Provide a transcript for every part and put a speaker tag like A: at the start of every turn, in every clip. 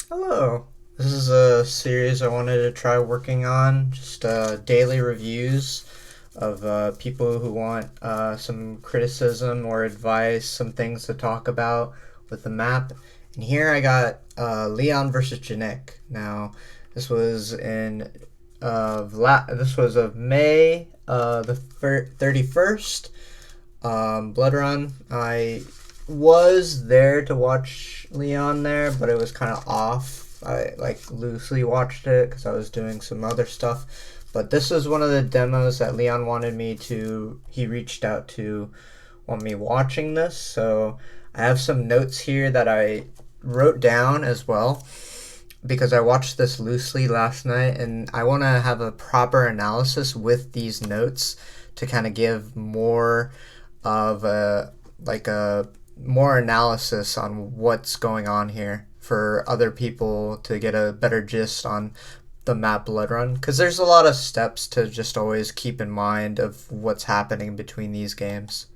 A: Hello. This is a series I wanted to try working on, just daily reviews of people who want some criticism or advice, some things to talk about with the map. And here I got Leon versus GNIK. Now, this was in this was of May the 31st. Bloodrun. I was there to watch Leon there, but it was kind of off. I like loosely watched it because I was doing some other stuff. But this was one of the demos that Leon wanted me to. He reached out to want me watching this, so I have some notes here that I wrote down as well because I watched this loosely last night, and I want to have a proper analysis with these notes to kind of give more of a more analysis on what's going on here for other people to get a better gist on the map Bloodrun, because there's a lot of steps to just always keep in mind of what's happening between these games.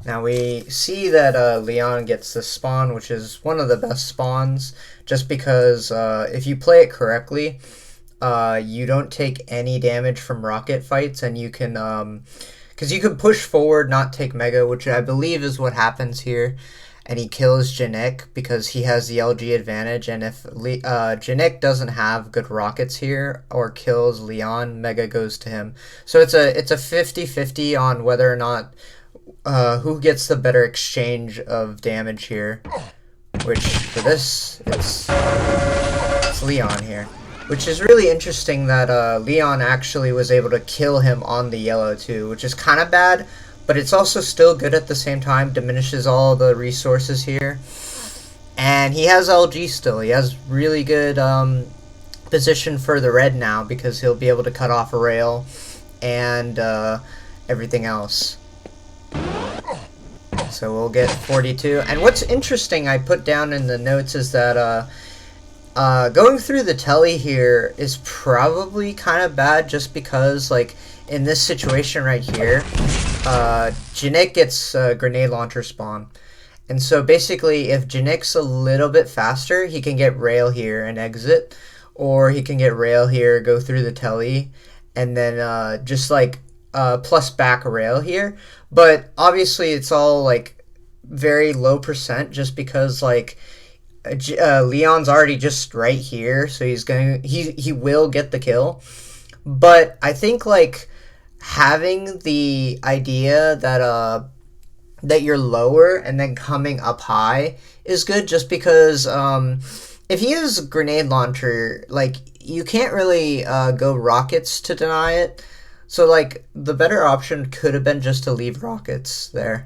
A: Now we see that Leon gets this spawn, which is one of the best spawns, just because if you play it correctly, you don't take any damage from rocket fights, and you can, because you can push forward, not take mega, which I believe is what happens here, and he kills GNIK because he has the LG advantage, and if GNIK doesn't have good rockets here or kills Leon, mega goes to him. So it's a 50-50 on whether or not who gets the better exchange of damage here, which for this it's Leon here, which is really interesting that Leon actually was able to kill him on the yellow too, which is kind of bad, but it's also still good at the same time, diminishes all the resources here, and he has LG still. He has really good position for the red now because he'll be able to cut off a rail and everything else. So we'll get 42. And what's interesting I put down in the notes is that going through the telly here is probably kind of bad, just because, like, in this situation right here, GNIK gets grenade launcher spawn. And so basically, if GNIK's a little bit faster, he can get rail here and exit, or he can get rail here, go through the telly, and then just like plus back rail here. But obviously it's all like very low percent, just because like Leon's already just right here, so he will get the kill. But I think like having the idea that you're lower and then coming up high is good, just because if he has grenade launcher, like, you can't really go rockets to deny it. So, like, the better option could have been just to leave rockets there.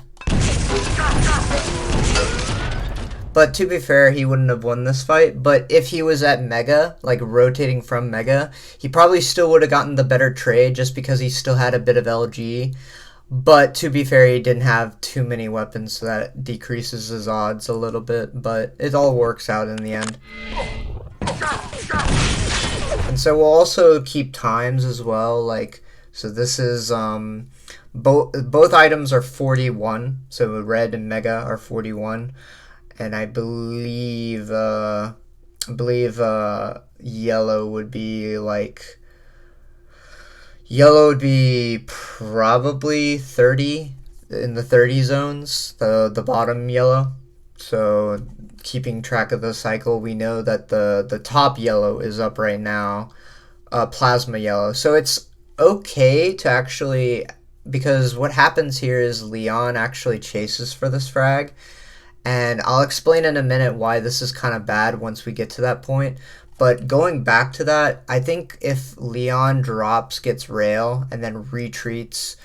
A: But to be fair, he wouldn't have won this fight. But if he was at Mega, like rotating from Mega, he probably still would have gotten the better trade, just because he still had a bit of LG. But to be fair, he didn't have too many weapons, so that decreases his odds a little bit. But it all works out in the end. And so we'll also keep times as well, like, so this is both items are 41, so red and mega are 41, and I believe yellow would be like, yellow would be probably 30, in the 30 zones, the bottom yellow. So keeping track of the cycle, we know that the top yellow is up right now, plasma yellow. So it's okay to actually, because what happens here is Leon actually chases for this frag, and I'll explain in a minute why this is kind of bad once we get to that point. But going back to that, I think if Leon drops, gets rail, and then retreats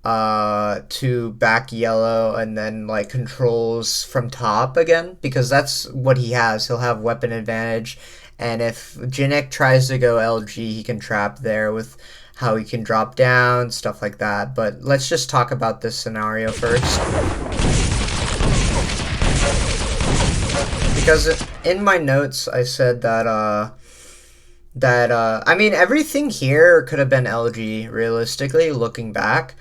A: to back yellow, and then like controls from top again, because that's what he has, he'll have weapon advantage. And if GNIK tries to go LG, he can trap there with how he can drop down, stuff like that. But let's just talk about this scenario first, because in my notes I said that I mean, everything here could have been LG realistically looking back,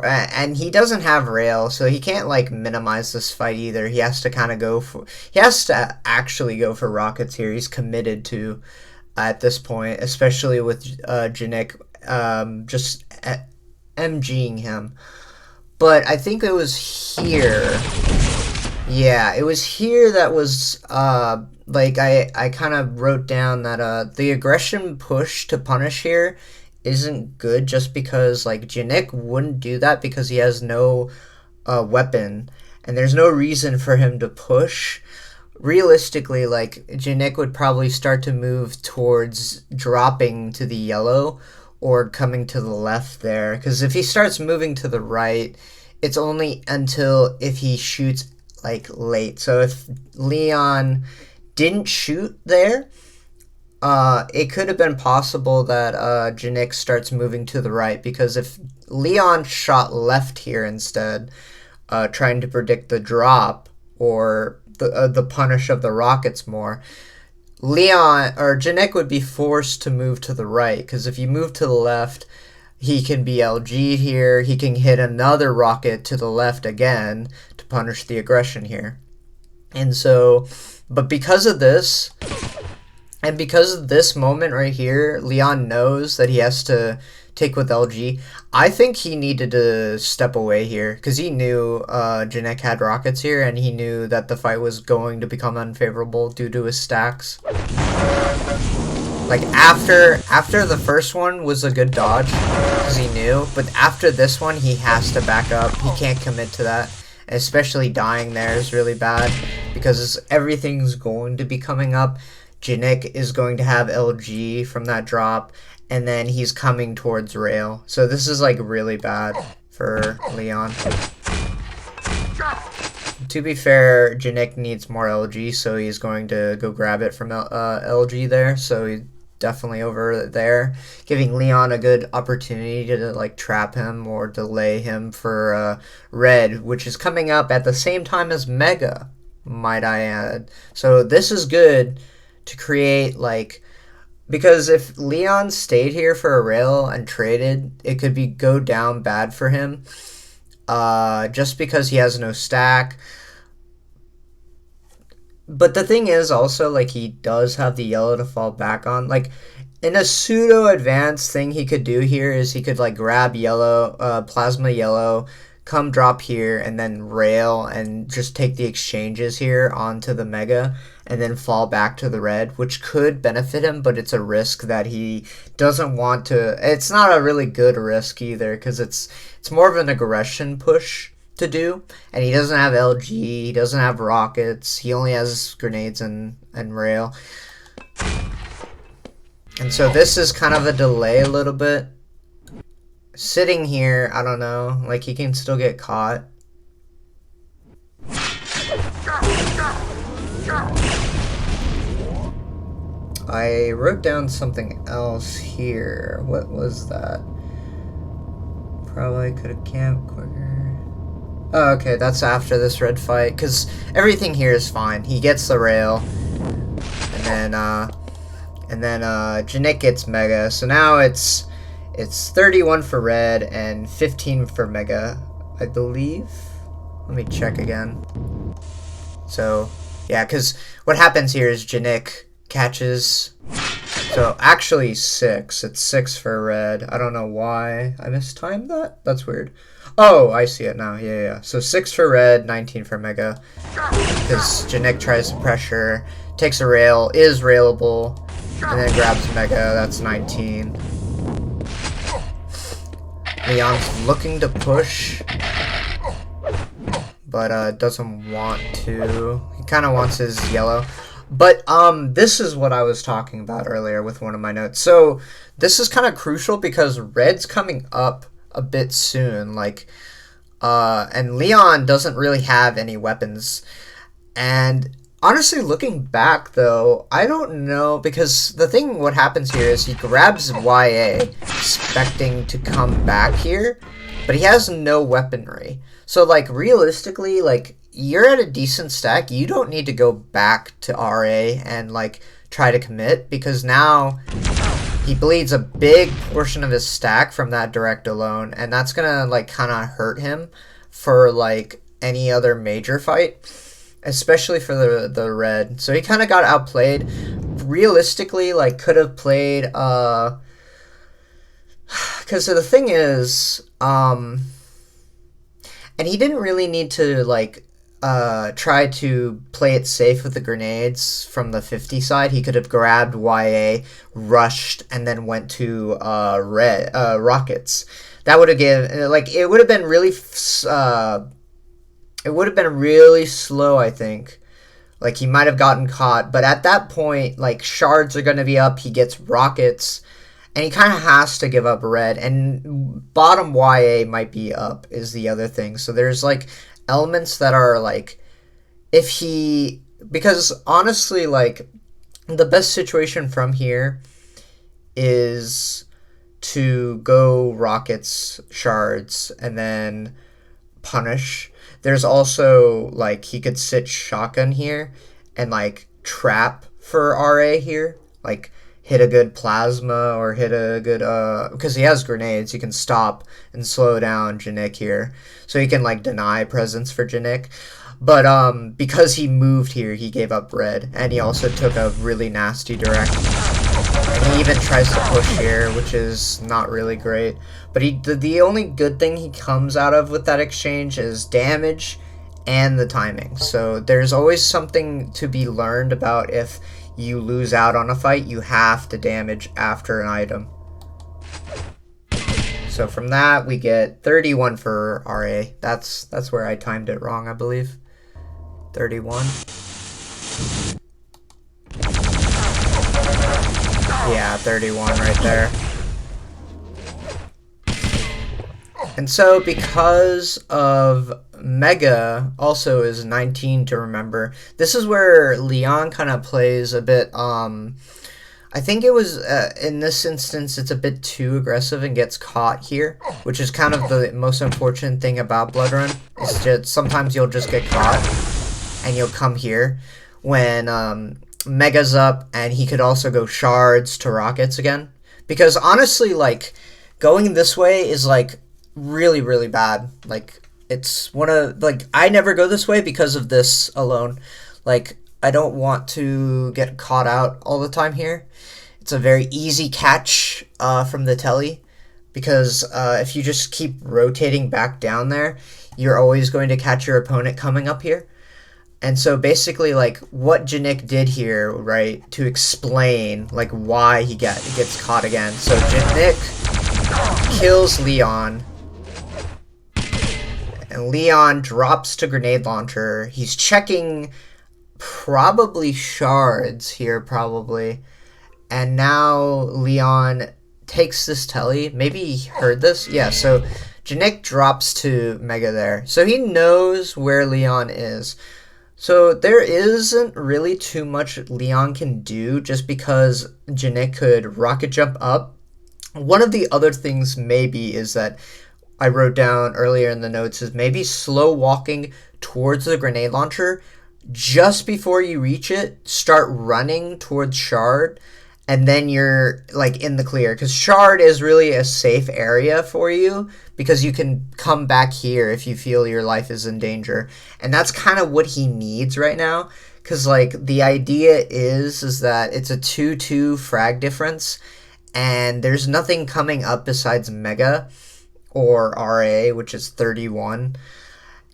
A: and he doesn't have rail, so he can't like minimize this fight either. He has to kind of he has to actually go for rockets here. He's committed to at this point, especially with GNIK just MGing him. But I think it was here. Yeah, it was here that was like I kind of wrote down that the aggression push to punish here isn't good, just because like GNIK wouldn't do that because he has no weapon, and there's no reason for him to push. Realistically, like GNIK would probably start to move towards dropping to the yellow or coming to the left there, because if he starts moving to the right, it's only until if he shoots like late. So if Leon didn't shoot there, it could have been possible that GNIK starts moving to the right, because if Leon shot left here instead, trying to predict the drop or the punish of the rockets more, Leon or GNIK would be forced to move to the right, because if you move to the left, he can be LG'd here. He can hit another rocket to the left again to punish the aggression here. And so, but because of this, and because of this moment right here, Leon knows that he has to take with LG. I think he needed to step away here, because he knew GNIK had rockets here, and he knew that the fight was going to become unfavorable due to his stacks. Like, after the first one was a good dodge, because he knew, but after this one, he has to back up. He can't commit to that, and especially dying there is really bad, because everything's going to be coming up. GNIK is going to have LG from that drop, and then he's coming towards rail. So this is like really bad for Leon. To be fair, GNIK needs more LG, so he's going to go grab it from LG there. So he's definitely over there, giving Leon a good opportunity to like trap him or delay him for red, which is coming up at the same time as Mega, might I add. So this is good to create, like, because if Leon stayed here for a rail and traded, it could go down bad for him, just because he has no stack. But the thing is also, like, he does have the yellow to fall back on. Like, in a pseudo advanced thing he could do here is he could like grab yellow, plasma yellow, come drop here, and then rail and just take the exchanges here onto the Mega, and then fall back to the red, which could benefit him, but it's a risk that he doesn't want to. It's not a really good risk either, because it's more of an aggression push to do, and he doesn't have LG, he doesn't have rockets, he only has grenades and rail. And so this is kind of a delay a little bit. Sitting here, I don't know, like he can still get caught. I wrote down something else here. What was that? Probably could have camped quicker. Oh, okay, that's after this red fight, because everything here is fine. He gets the rail, and then GNIK gets Mega. So now it's 31 for red and 15 for Mega, I believe. Let me check again. So, yeah, because what happens here is GNIK catches. So, actually 6. It's 6 for red. I don't know why I mistimed that. That's weird. Oh, I see it now. Yeah. So, 6 for red, 19 for Mega. Because GNIK tries to pressure, takes a rail, is railable, and then grabs Mega. That's 19. Leon's looking to push, but doesn't want to. He kind of wants his yellow. But this is what I was talking about earlier with one of my notes. So this is kind of crucial because red's coming up a bit soon, like, and Leon doesn't really have any weapons. And honestly, looking back, though, I don't know, because the thing, what happens here is he grabs YA, expecting to come back here, but he has no weaponry. So, like, realistically, like, you're at a decent stack, you don't need to go back to RA and, like, try to commit, because now he bleeds a big portion of his stack from that direct alone, and that's gonna like kind of hurt him for like any other major fight, especially for the red. So he kind of got outplayed. Realistically, like could have played because the thing is, and he didn't really need to like try to play it safe with the grenades from the 50 side. He could have grabbed YA, rushed, and then went to red rockets. That would have given like it would have been really slow, I think. Like he might have gotten caught, but at that point, like shards are going to be up. He gets rockets, and he kind of has to give up red. And bottom YA might be up is the other thing. So there's like elements that are like, because honestly, like the best situation from here is to go rockets, shards, and then punish. There's also like he could sit shotgun here and like trap for RA here, like hit a good plasma or hit a good because he has grenades, he can stop and slow down GNIK here, so he can like deny presence for GNIK. But because he moved here, he gave up red, and he also took a really nasty direct. And he even tries to push here, which is not really great. But the only good thing he comes out of with that exchange is damage and the timing. So there's always something to be learned about if you lose out on a fight, you have to damage after an item. So from that, we get 31 for RA. That's where I timed it wrong, I believe. 31. Yeah, 31 right there. And so because of Mega also is 19 to remember, this is where Leon kind of plays a bit, I think it was, in this instance, it's a bit too aggressive and gets caught here, which is kind of the most unfortunate thing about Bloodrun, is just sometimes you'll just get caught and you'll come here when Mega's up, and he could also go shards to rockets again. Because honestly, like, going this way is like really, really bad. Like, it's one of, like, I never go this way because of this alone. Like, I don't want to get caught out all the time here. It's a very easy catch from the telly, because if you just keep rotating back down there, you're always going to catch your opponent coming up here. And so basically, like, what GNIK did here, right, to explain, like, why he gets caught again. So GNIK kills Leon, and Leon drops to grenade launcher. He's checking probably shards here, probably. And now Leon takes this telly. Maybe he heard this? Yeah, so GNIK drops to Mega there. So he knows where Leon is. So there isn't really too much Leon can do just because GNIK could rocket jump up. One of the other things maybe is that I wrote down earlier in the notes is maybe slow walking towards the grenade launcher. Just before you reach it, start running towards shard, and then you're like in the clear, because shard is really a safe area for you because you can come back here if you feel your life is in danger. And that's kind of what he needs right now, because like the idea is that it's a 2-2 frag difference, and there's nothing coming up besides Mega or RA, which is 31.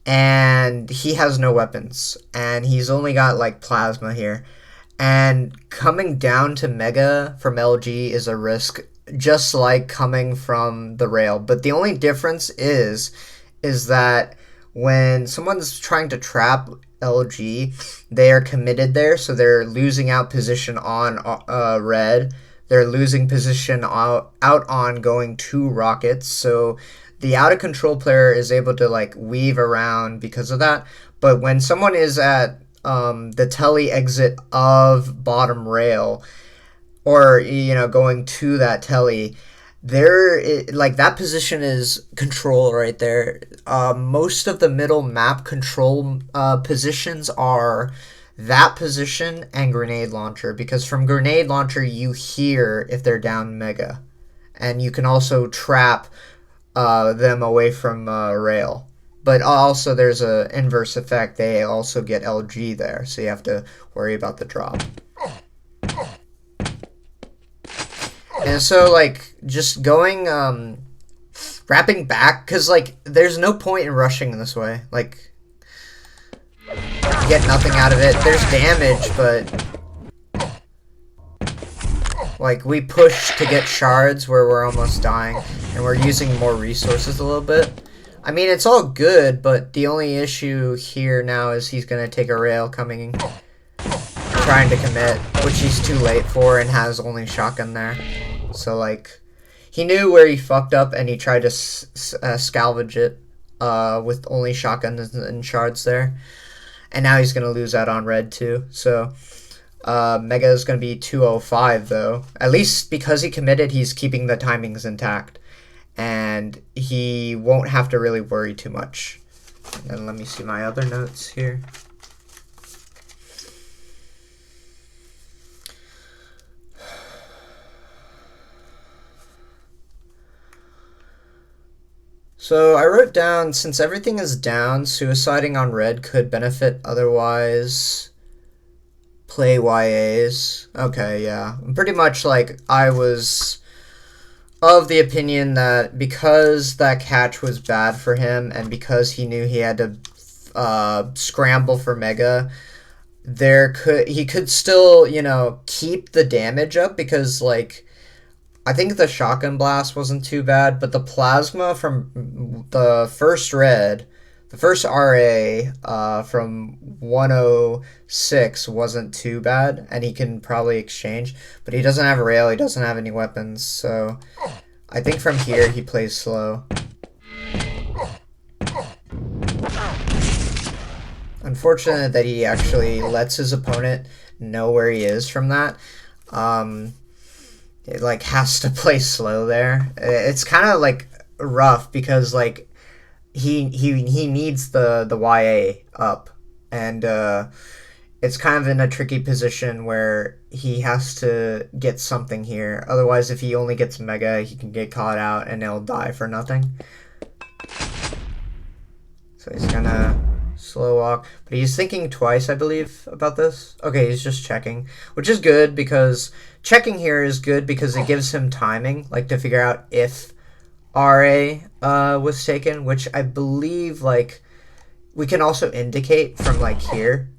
A: And he has no weapons, and he's only got like plasma here, and coming down to Mega from LG is a risk, just like coming from the rail. But the only difference is that when someone's trying to trap LG, they are committed there, so they're losing out position on red, they're losing position out on going to rockets, so the out-of-control player is able to, like, weave around because of that. But when someone is at the telly exit of bottom rail, or, you know, going to that telly, like, that position is control right there. Most of the middle map control positions are that position and grenade launcher, because from grenade launcher you hear if they're down mega, and you can also trap them away from rail. But also there's a inverse effect. They also get LG there, so you have to worry about the drop. And so, like, just going, wrapping back, because, like, there's no point in rushing this way. Like, you get nothing out of it. There's damage, but, like, we push to get shards where we're almost dying, and we're using more resources a little bit. I mean, it's all good, but the only issue here now is he's going to take a rail coming, trying to commit, which he's too late for and has only shotgun there. So, like, he knew where he fucked up, and he tried to salvage it with only shotguns and shards there. And now he's going to lose out on red, too. So, Mega is going to be 205, though. At least because he committed, he's keeping the timings intact. And he won't have to really worry too much. And then let me see my other notes here. So I wrote down, since everything is down, suiciding on red could benefit, otherwise play YAs. Okay, yeah. Pretty much, like, I was of the opinion that because that catch was bad for him and because he knew he had to scramble for mega, he could still, you know, keep the damage up, because, like, I think the shotgun blast wasn't too bad, but the plasma from the first red, the first RA from 106 wasn't too bad, and he can probably exchange, but he doesn't have a rail, he doesn't have any weapons, so I think from here he plays slow. Unfortunate that he actually lets his opponent know where he is from that. It, like, has to play slow there. It's kind of, like, rough, because, like, he needs the YA up, and it's kind of in a tricky position where he has to get something here. Otherwise, if he only gets mega, he can get caught out and he'll die for nothing. So he's gonna slow walk, but he's thinking twice, I believe, about this. Okay, he's just checking, which is good, because checking here is good because it gives him timing, like, to figure out if RA was taken, which I believe, like, we can also indicate from, like, here.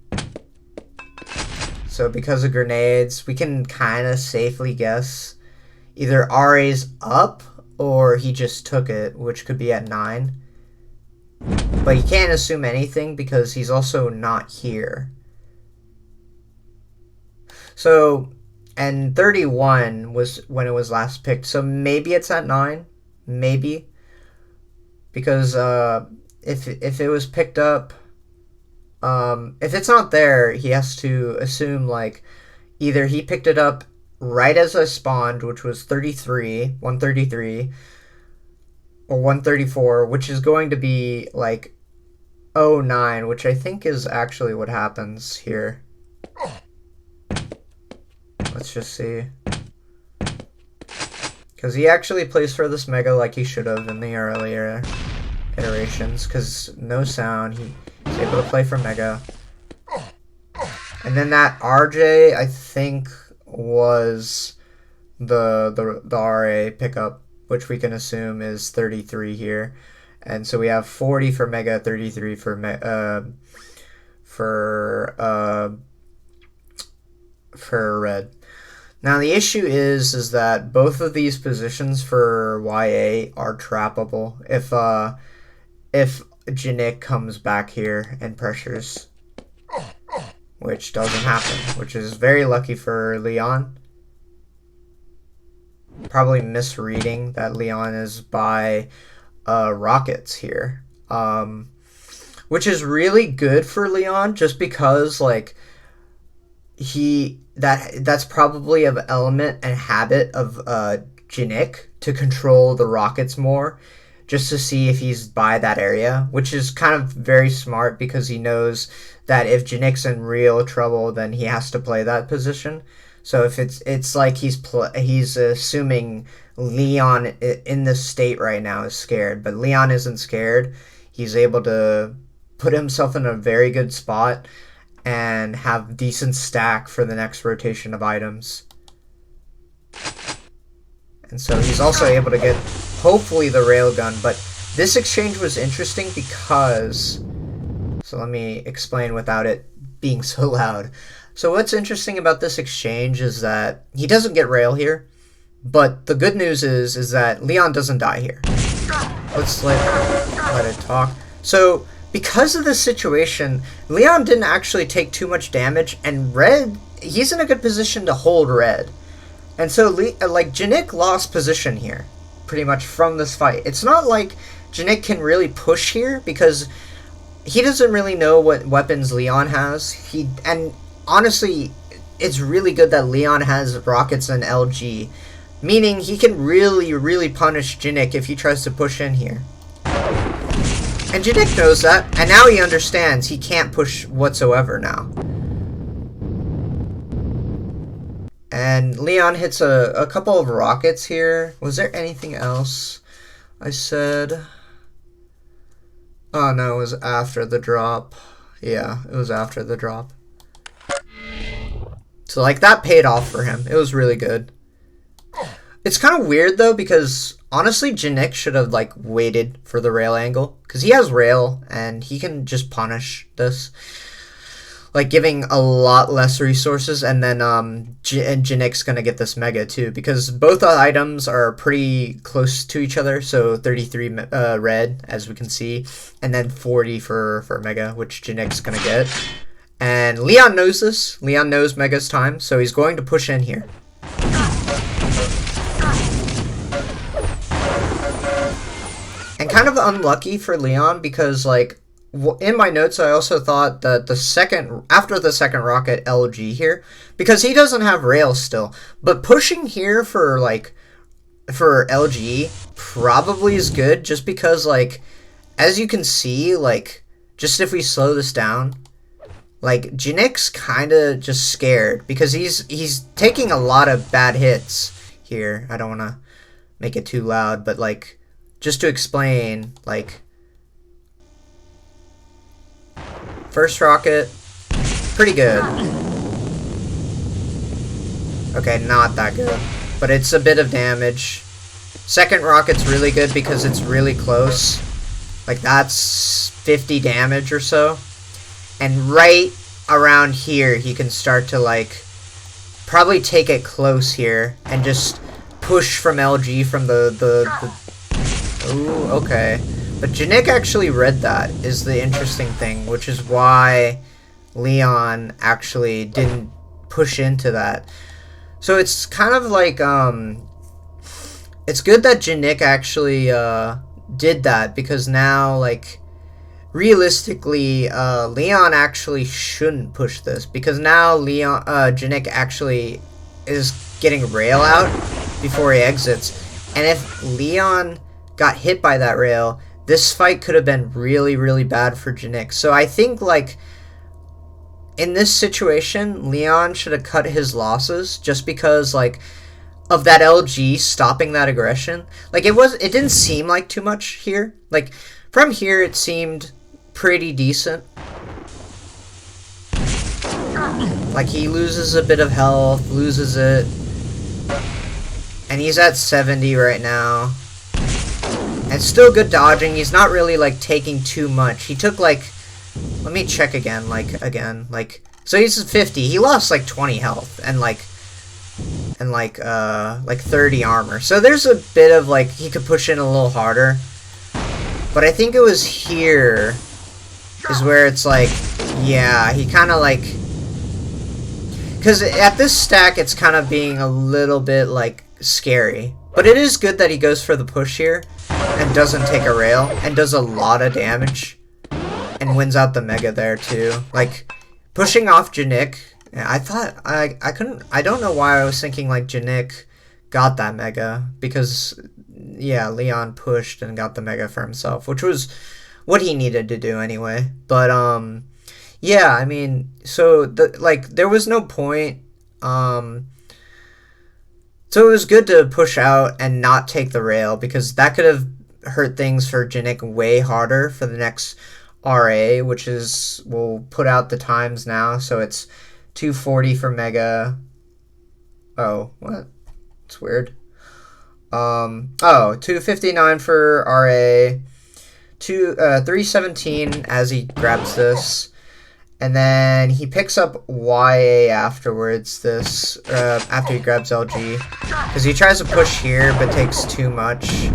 A: So because of grenades, we can kind of safely guess either RA's up or he just took it, which could be at 9. But you can't assume anything because he's also not here. So, and 31 was when it was last picked. So maybe it's at 9. Maybe. Because if it was picked up, if it's not there, he has to assume, like, either he picked it up right as I spawned, which was 133, or 134, which is going to be, like, 09, which I think is actually what happens here. Let's just see. Because he actually plays for this mega like he should have in the earlier iterations, because no sound, he's able to play for mega. And then that RJ, I think, was the RA pickup, which we can assume is 33 here. And so we have 40 for mega, 33 for red. Now the issue is that both of these positions for YA are trappable if GNIK comes back here and pressures, which doesn't happen, which is very lucky for Leon. Probably misreading that Leon is by rockets here, which is really good for Leon, just because, like, that's probably an element and habit of GNIK to control the rockets more. just to see if he's by that area, which is kind of very smart because he knows that if GNIK's in real trouble, then he has to play that position. So if it's like he's assuming Leon in this state right now is scared, but Leon isn't scared. He's able to put himself in a very good spot and have decent stack for the next rotation of items. And so he's also able to get, hopefully, the railgun. But this exchange was interesting because... So let me explain without it being so loud. So what's interesting about this exchange is that he doesn't get rail here. But the good news is that Leon doesn't die here. Let's let it talk. So because of this situation, Leon didn't actually take too much damage. And Red, he's in a good position to hold Red. And so, like, GNIK lost position here, pretty much, from this fight. It's not like GNIK can really push here, because he doesn't really know what weapons Leon has. And honestly, it's really good that Leon has rockets and LG, meaning he can really, really punish GNIK if he tries to push in here. And GNIK knows that, and now he understands he can't push whatsoever now. And Leon hits a couple of rockets here. Was there anything else I said? Oh no, it was after the drop. Yeah, it was after the drop. So like that paid off for him. It was really good. It's kind of weird though, because honestly GNIK should have like waited for the rail angle, because he has rail and he can just punish this. Like, giving a lot less resources, and then GNIK's gonna get this mega too, because both items are pretty close to each other. So 33 red, as we can see, and then 40 for mega, which GNIK's gonna get. And Leon knows this. Leon knows mega's time, so he's going to push in here. And kind of unlucky for Leon, because like, in my notes, I also thought that after the second rocket LG here, because he doesn't have rail still, but pushing here for LG probably is good, just because like, as you can see, like, just if we slow this down, like GNIK's kind of just scared because he's taking a lot of bad hits here. I don't want to make it too loud, but like, just to explain, like, first rocket, pretty good. Okay, not that good, but it's a bit of damage. Second rocket's really good because it's really close. Like, that's 50 damage or so. And right around here, he can start to, like, probably take it close here and just push from LG from the Ooh, okay. But GNIK actually read that, is the interesting thing, which is why Leon actually didn't push into that. So it's kind of like, it's good that GNIK actually did that, because now, like, realistically, Leon actually shouldn't push this, because now GNIK actually is getting rail out before he exits. And if Leon got hit by that rail, this fight could have been really, really bad for GNIK. So I think, like, in this situation, Leon should have cut his losses, just because, like, of that LG stopping that aggression. Like, it didn't seem like too much here. Like, from here, it seemed pretty decent. Like, he loses a bit of health, loses it. And he's at 70 right now. And still good dodging. He's not really, like, taking too much. He took, like, let me check again, so he's 50. He lost, like, 20 health and, like 30 armor. So there's a bit of, like, he could push in a little harder. But I think it was here is where it's, like, yeah, he kind of, like, because at this stack, it's kind of being a little bit, like, scary. But it is good that he goes for the push here and doesn't take a rail and does a lot of damage and wins out the mega there too. Like, pushing off GNIK, I thought I don't know why I was thinking like GNIK got that mega, because yeah, Leon pushed and got the Mega for himself, which was what he needed to do anyway. But yeah, I mean, so there was no point. So it was good to push out and not take the rail, because that could have hurt things for GNIK way harder for the next RA, which is, we'll put out the times now. So it's 240 for Mega. Oh, what? It's weird. 259 for RA. 317 as he grabs this. And then he picks up YA afterwards, after he grabs LG. Because he tries to push here, but takes too much.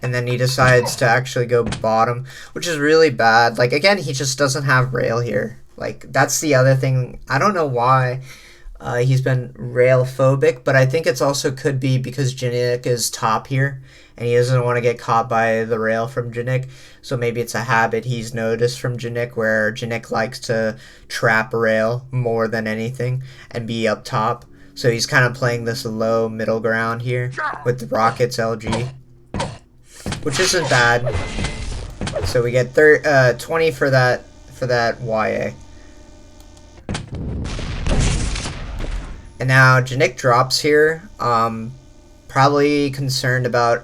A: And then he decides to actually go bottom, which is really bad. Like, again, he just doesn't have rail here. Like, that's the other thing. I don't know why he's been rail phobic, but I think it's also could be because GNIK is top here. And he doesn't want to get caught by the rail from GNIK. So maybe it's a habit he's noticed from GNIK, where GNIK likes to trap rail more than anything and be up top. So he's kind of playing this low middle ground here with the Rockets LG, which isn't bad. So we get 20 for that YA. And now GNIK drops here. Probably concerned about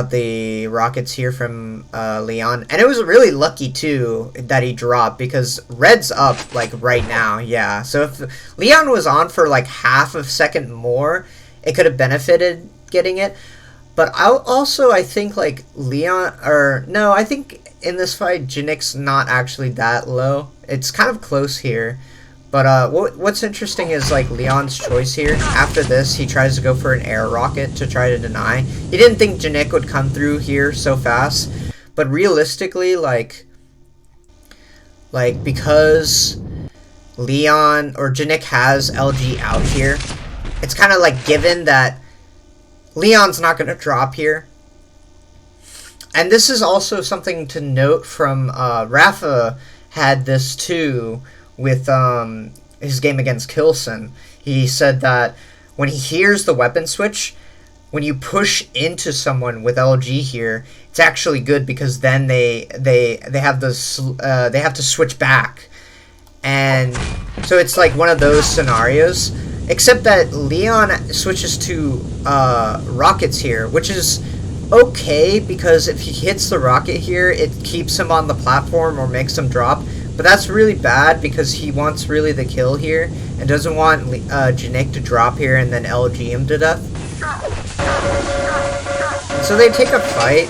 A: the Rockets here from Leon. And it was really lucky, too, that he dropped, because red's up, like, right now, yeah. So if Leon was on for, like, half a second more, it could have benefited getting it. But I think, like, I think in this fight, GNIK's not actually that low. It's kind of close here. But what's interesting is, like, Leon's choice here. After this, he tries to go for an air rocket to try to deny. He didn't think GNIK would come through here so fast. But realistically, like because Leon or GNIK has LG out here, it's kind of like given that Leon's not going to drop here. And this is also something to note from Rafa had this too, with his game against Kilson. He said that when he hears the weapon switch, when you push into someone with LG here, it's actually good, because then they have this they have to switch back. And so it's like one of those scenarios, except that Leon switches to rockets here, which is okay, because if he hits the rocket here, it keeps him on the platform or makes him drop. But that's really bad, because he wants really the kill here and doesn't want GNIK to drop here and then LG him to death. So they take a fight,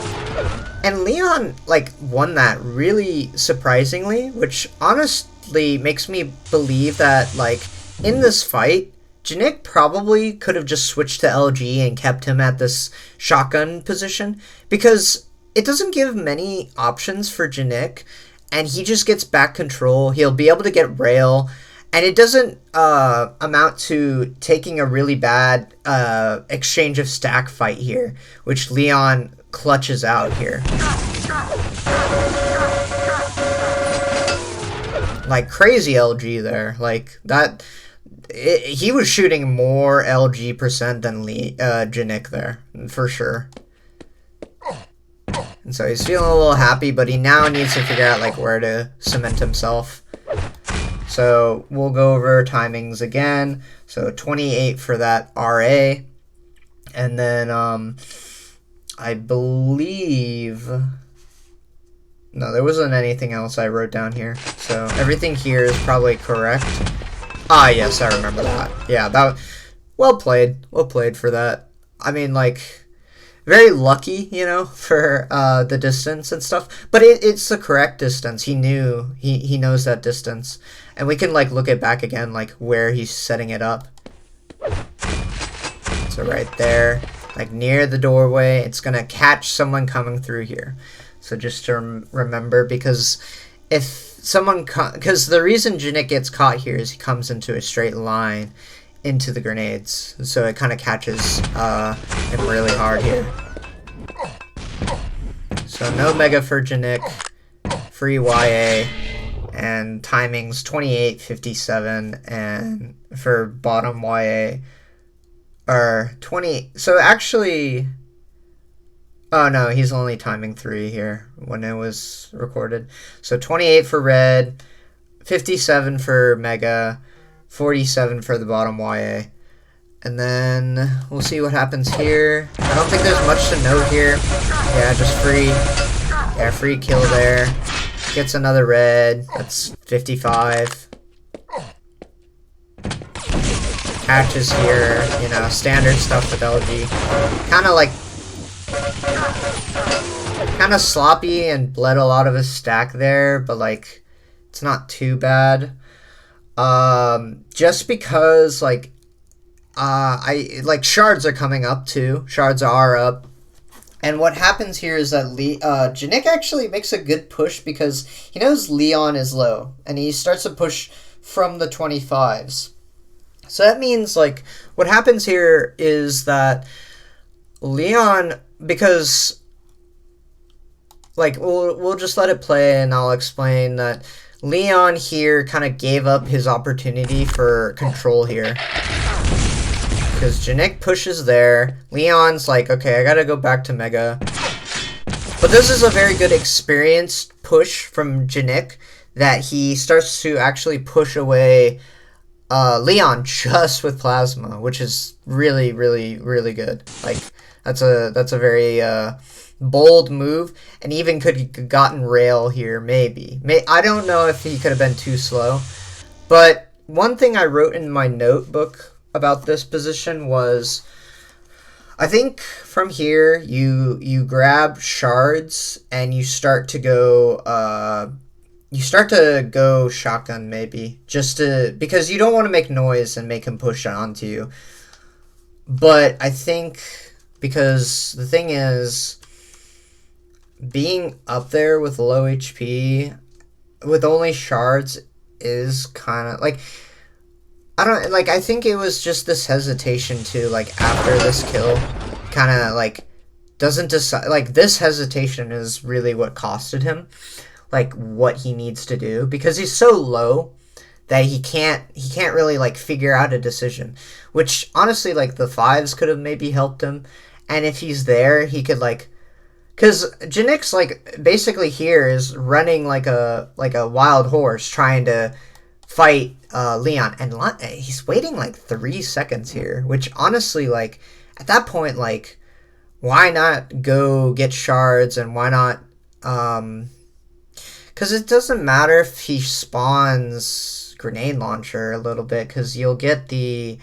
A: and Leon, like, won that really surprisingly, which honestly makes me believe that, like, in this fight, GNIK probably could have just switched to LG and kept him at this shotgun position, because it doesn't give many options for GNIK. And he just gets back control. He'll be able to get rail. And it doesn't amount to taking a really bad exchange of stack fight here, which Leon clutches out here. Like, crazy LG there. Like, that... he was shooting more LG percent than GNIK there, for sure. And so he's feeling a little happy, but he now needs to figure out, like, where to cement himself. So we'll go over timings again. So 28 for that RA. And then I believe... No, there wasn't anything else I wrote down here. So everything here is probably correct. Ah, yes, I remember that. Yeah, that... Well played. Well played for that. I mean, like... Very lucky, you know, for the distance and stuff. But it's the correct distance. He knew. He knows that distance. And we can, like, look it back again, like, where he's setting it up. So right there, like, near the doorway, it's going to catch someone coming through here. So just to remember, because if someone... Because the reason GNIK gets caught here is he comes into a straight line into the grenades, so it kind of catches him really hard here. So no Mega for GNIK, free YA, and timings 28:57, and for bottom YA or 20. So actually, oh no, he's only timing 3 here when it was recorded. So 28 for red, 57 for Mega, 47 for the bottom YA. And then we'll see what happens here. I don't think there's much to note here. Yeah, just free. Yeah, free kill there. Gets another red. That's 55. Catches here. You know, standard stuff with LG. Kind of sloppy and bled a lot of his stack there, but like, it's not too bad. Just because like, shards are coming up too. Shards are up. And what happens here is that GNIK actually makes a good push because he knows Leon is low. And he starts to push from the 25s. So that means, like, what happens here is that Leon, because, like, we'll just let it play and I'll explain that Leon here kind of gave up his opportunity for control here. Because GNIK pushes there. Leon's like, okay, I gotta go back to Mega. But this is a very good experienced push from GNIK that he starts to actually push away Leon just with Plasma, which is really, really, really good. Like, that's a very bold move, and even could have gotten Rail here, maybe. I don't know if he could have been too slow. But one thing I wrote in my notebook about this position was, I think from here you grab shards and you start to go shotgun maybe, just to, because you don't want to make noise and make him push onto you. But I think, because the thing is, being up there with low HP with only shards is kind of like, I think it was just this hesitation too, like, after this kill, kind of, like, doesn't decide, like, this hesitation is really what costed him, like, what he needs to do, because he's so low that he can't really, like, figure out a decision, which, honestly, like, the 5s could have maybe helped him, and if he's there, he could, like, because GNIK's, like, basically here is running like a wild horse trying to fight Leon, and he's waiting like 3 seconds here, which honestly, like, at that point, like, why not go get shards, and why not, because it doesn't matter if he spawns grenade launcher a little bit, because you'll get the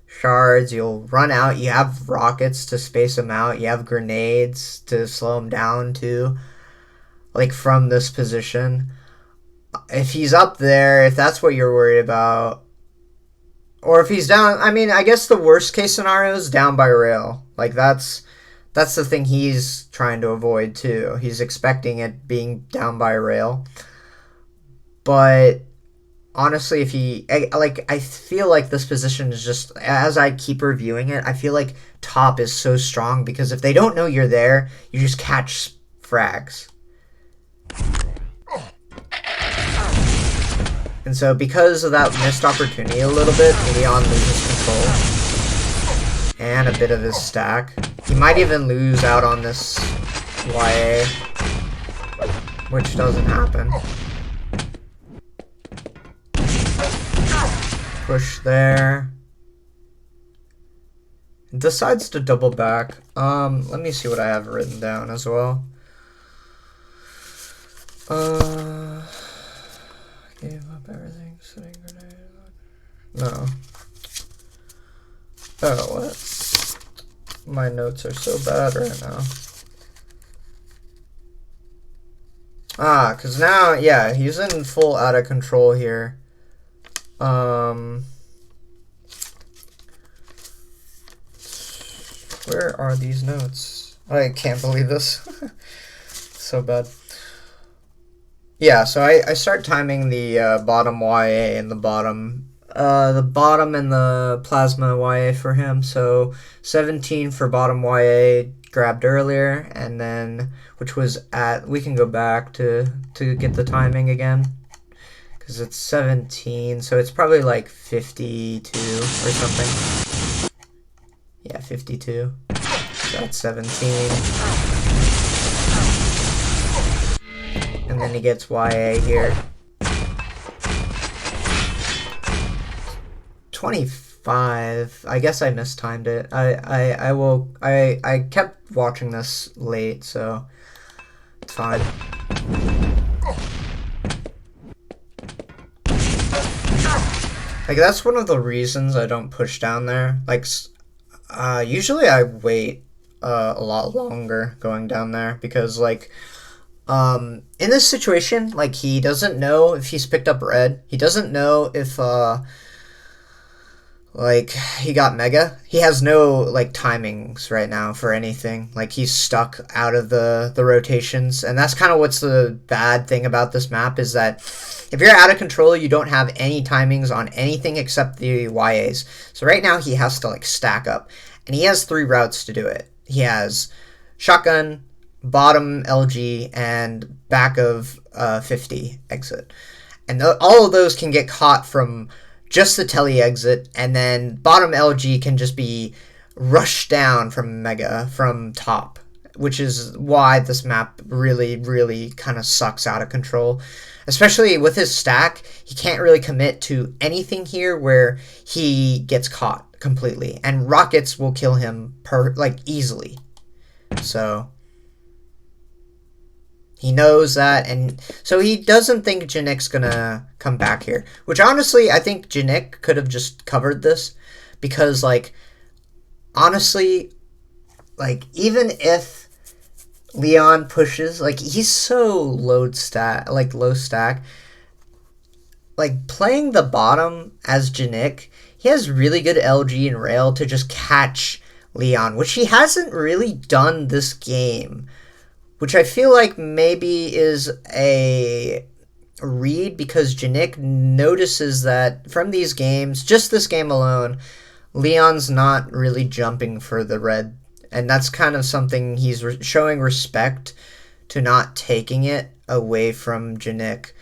A: shards, you'll run out, you have rockets to space them out, you have grenades to slow them down too, like, from this position. If he's up there, if that's what you're worried about, or if he's down, I mean, I guess the worst case scenario is down by rail. Like, that's the thing he's trying to avoid too. He's expecting it being down by rail. But honestly, if he, I feel like this position is just, as I keep reviewing it, I feel like top is so strong, because if they don't know you're there, you just catch frags. And so, because of that missed opportunity a little bit, Leon loses control. And a bit of his stack. He might even lose out on this YA. Which doesn't happen. Push there. Decides to double back. Let me see what I have written down as well. Gave up everything, sitting grenade. No. Oh, what? My notes are so bad right now. Because now, yeah, he's in full out of control here. Where are these notes? I can't believe this. So bad. Yeah, so I start timing the bottom YA and the bottom and the plasma YA for him. So 17 for bottom YA grabbed earlier, and then, which was at, we can go back to get the timing again, because it's 17, so it's probably like 52 or something. Yeah, 52. So that's 17. And then he gets YA here. 25. I guess I mistimed it. I kept watching this late, so it's fine. Like, that's one of the reasons I don't push down there. Like, usually I wait a lot longer going down there because, like, in this situation, like, he doesn't know if he's picked up red. He doesn't know if, like, he got mega. He has no, like, timings right now for anything. Like, he's stuck out of the rotations. And that's kind of what's the bad thing about this map is that if you're out of control, you don't have any timings on anything except the YAs. So right now, he has to, like, stack up. And he has 3 routes to do it. He has shotgun, bottom LG, and back of 50 exit. And all of those can get caught from just the tele exit, and then bottom LG can just be rushed down from mega from top, which is why this map really, really kind of sucks out of control. Especially with his stack, he can't really commit to anything here where he gets caught completely, and rockets will kill him easily. So he knows that, and so he doesn't think GNIK's gonna come back here. Which, honestly, I think GNIK could have just covered this. Because, like, honestly, like, even if Leon pushes, like, he's so low stack. Like, playing the bottom as GNIK, he has really good LG and rail to just catch Leon, which he hasn't really done this game. Which I feel like maybe is a read because GNIK notices that from these games, just this game alone, Leon's not really jumping for the red. And that's kind of something he's showing respect to not taking it away from GNIK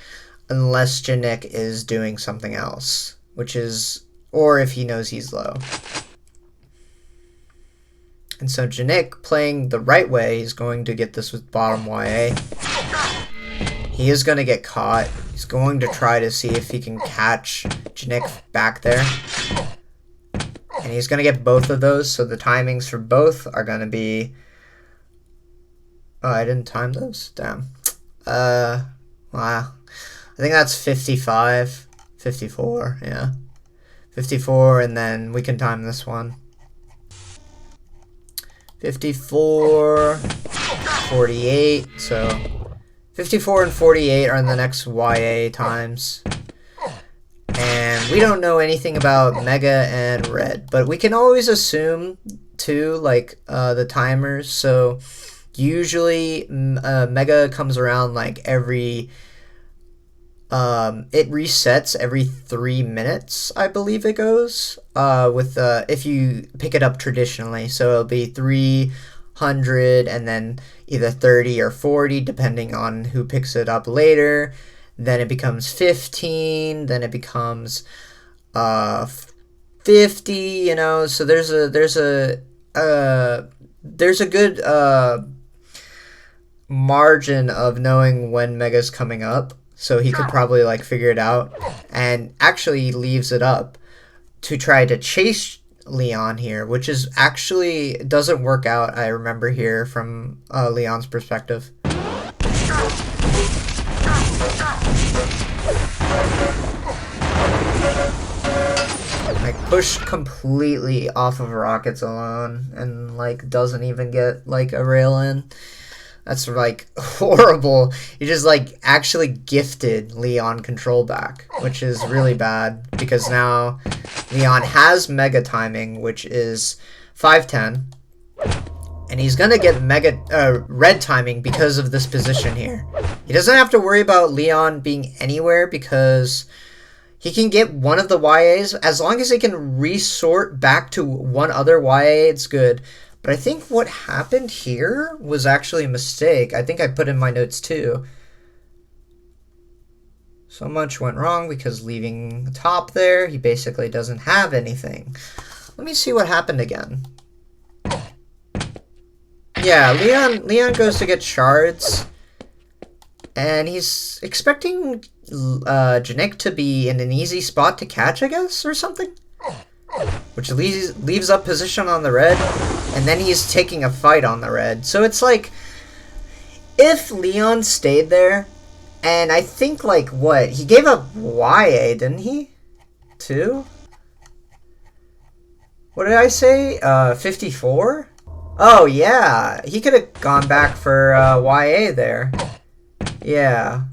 A: unless GNIK is doing something else, which is, or if he knows he's low. And so GNIK, playing the right way, is going to get this with bottom YA. He is going to get caught. He's going to try to see if he can catch GNIK back there. And he's going to get both of those, so the timings for both are going to be... Oh, I didn't time those? Damn. Wow. I think that's 55. 54, yeah. 54, and then we can time this one. 54, 48, so 54 and 48 are in the next YA times. And we don't know anything about Mega and Red, but we can always assume, too, like, the timers. So usually Mega comes around, like, every... it resets every 3 minutes, I believe it goes, if you pick it up traditionally. So it'll be 300 and then either 30 or 40, depending on who picks it up later. Then it becomes 15, then it becomes 50, you know. So there's a good margin of knowing when Mega's coming up. So he could probably, like, figure it out, and actually leaves it up to try to chase Leon here, which is actually doesn't work out, I remember here, from Leon's perspective. Like, pushed completely off of rockets alone, and, like, doesn't even get, like, a rail in. That's, like, horrible. You just, like, actually gifted Leon control back, which is really bad, because now Leon has mega timing, which is 510, and he's gonna get mega red timing because of this position here. He doesn't have to worry about Leon being anywhere, because he can get one of the YAs. As long as he can resort back to one other YA, it's good. But I think what happened here was actually a mistake. I think I put in my notes too. So much went wrong because leaving the top there, he basically doesn't have anything. Let me see what happened again. Yeah, Leon goes to get shards, and he's expecting GNIK to be in an easy spot to catch, I guess, or something. Which leaves up position on the red, and then he's taking a fight on the red. So it's like, if Leon stayed there, and I think, like, what? He gave up YA, didn't he? Too? What did I say? 54? Oh, yeah. He could have gone back for YA there. Yeah.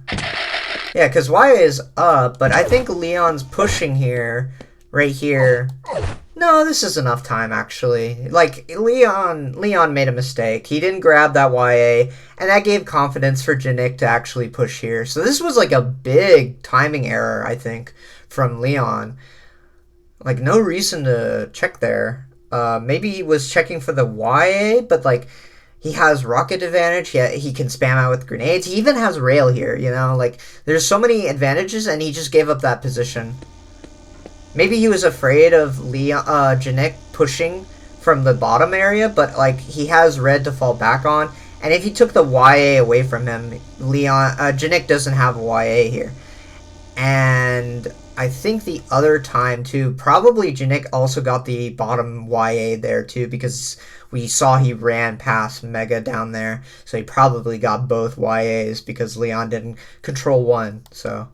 A: Yeah, because YA is up, but I think Leon's pushing here, right here. No, this is enough time, actually. Like, Leon made a mistake. He didn't grab that YA, and that gave confidence for GNIK to actually push here. So this was, like, a big timing error, I think, from Leon. Like, no reason to check there. Maybe he was checking for the YA, but, like, he has rocket advantage. He can spam out with grenades. He even has rail here, you know? Like, there's so many advantages, and he just gave up that position. Maybe he was afraid of GNIK pushing from the bottom area, but, like, he has red to fall back on. And if he took the YA away from him, GNIK doesn't have a YA here. And I think the other time, too, probably GNIK also got the bottom YA there, too, because we saw he ran past Mega down there. So he probably got both YAs because Leon didn't control one, so...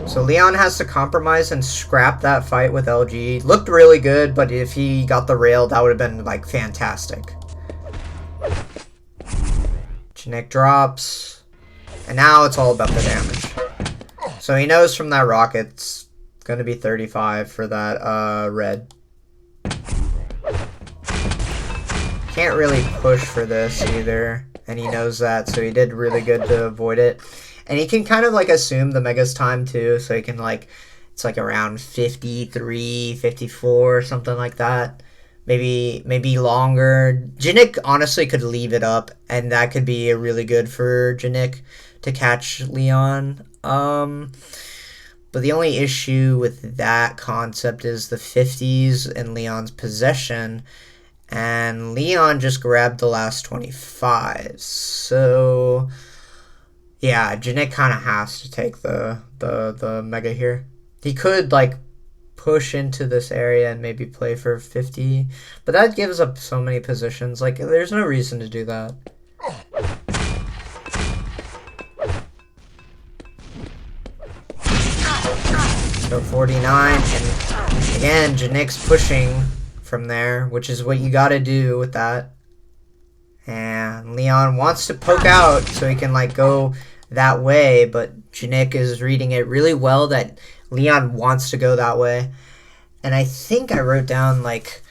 A: So Leon has to compromise and scrap that fight with LG. Looked really good, but if he got the rail, that would have been, like, fantastic. GNIK drops. And now it's all about the damage. So he knows from that rocket it's going to be 35 for that red. Can't really push for this either. And he knows that, so he did really good to avoid it. And he can kind of, like, assume the Mega's time, too. So he can, like, it's, like, around 53, 54, something like that. Maybe longer. GNIK, honestly, could leave it up. And that could be really good for GNIK to catch Leon. But the only issue with that concept is the 50s in Leon's possession. And Leon just grabbed the last 25. So... yeah, GNIK kind of has to take the Mega here. He could, like, push into this area and maybe play for 50, but that gives up so many positions. Like, there's no reason to do that. So 49, and again, GNIK's pushing from there, which is what you gotta do with that. And Leon wants to poke out so he can, like, go that way, but GNIK is reading it really well that Leon wants to go that way. And I think I wrote down, like,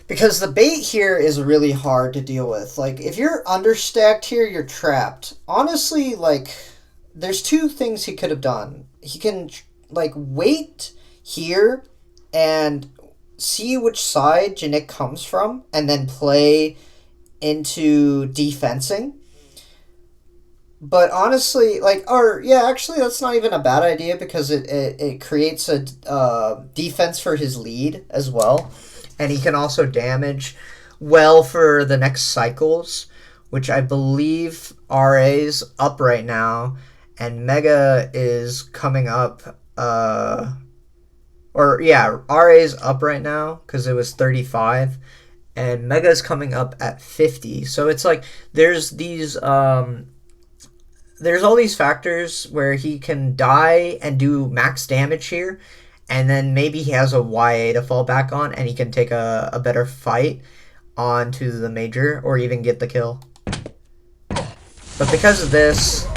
A: because the bait here is really hard to deal with. Like, if you're understacked here, you're trapped. Honestly, like, there's two things he could have done. He can, like, wait here and see which side GNIK comes from and then play into defensing. But honestly, like, or, yeah, actually, that's not even a bad idea because it creates a defense for his lead as well. And he can also damage well for the next cycles, which I believe RA's up right now. And Mega is coming up, RA's up right now because it was 35. And Mega's coming up at 50. So it's like, there's these... there's all these factors where he can die and do max damage here, and then maybe he has a YA to fall back on, and he can take a better fight onto the major, or even get the kill. But because of this,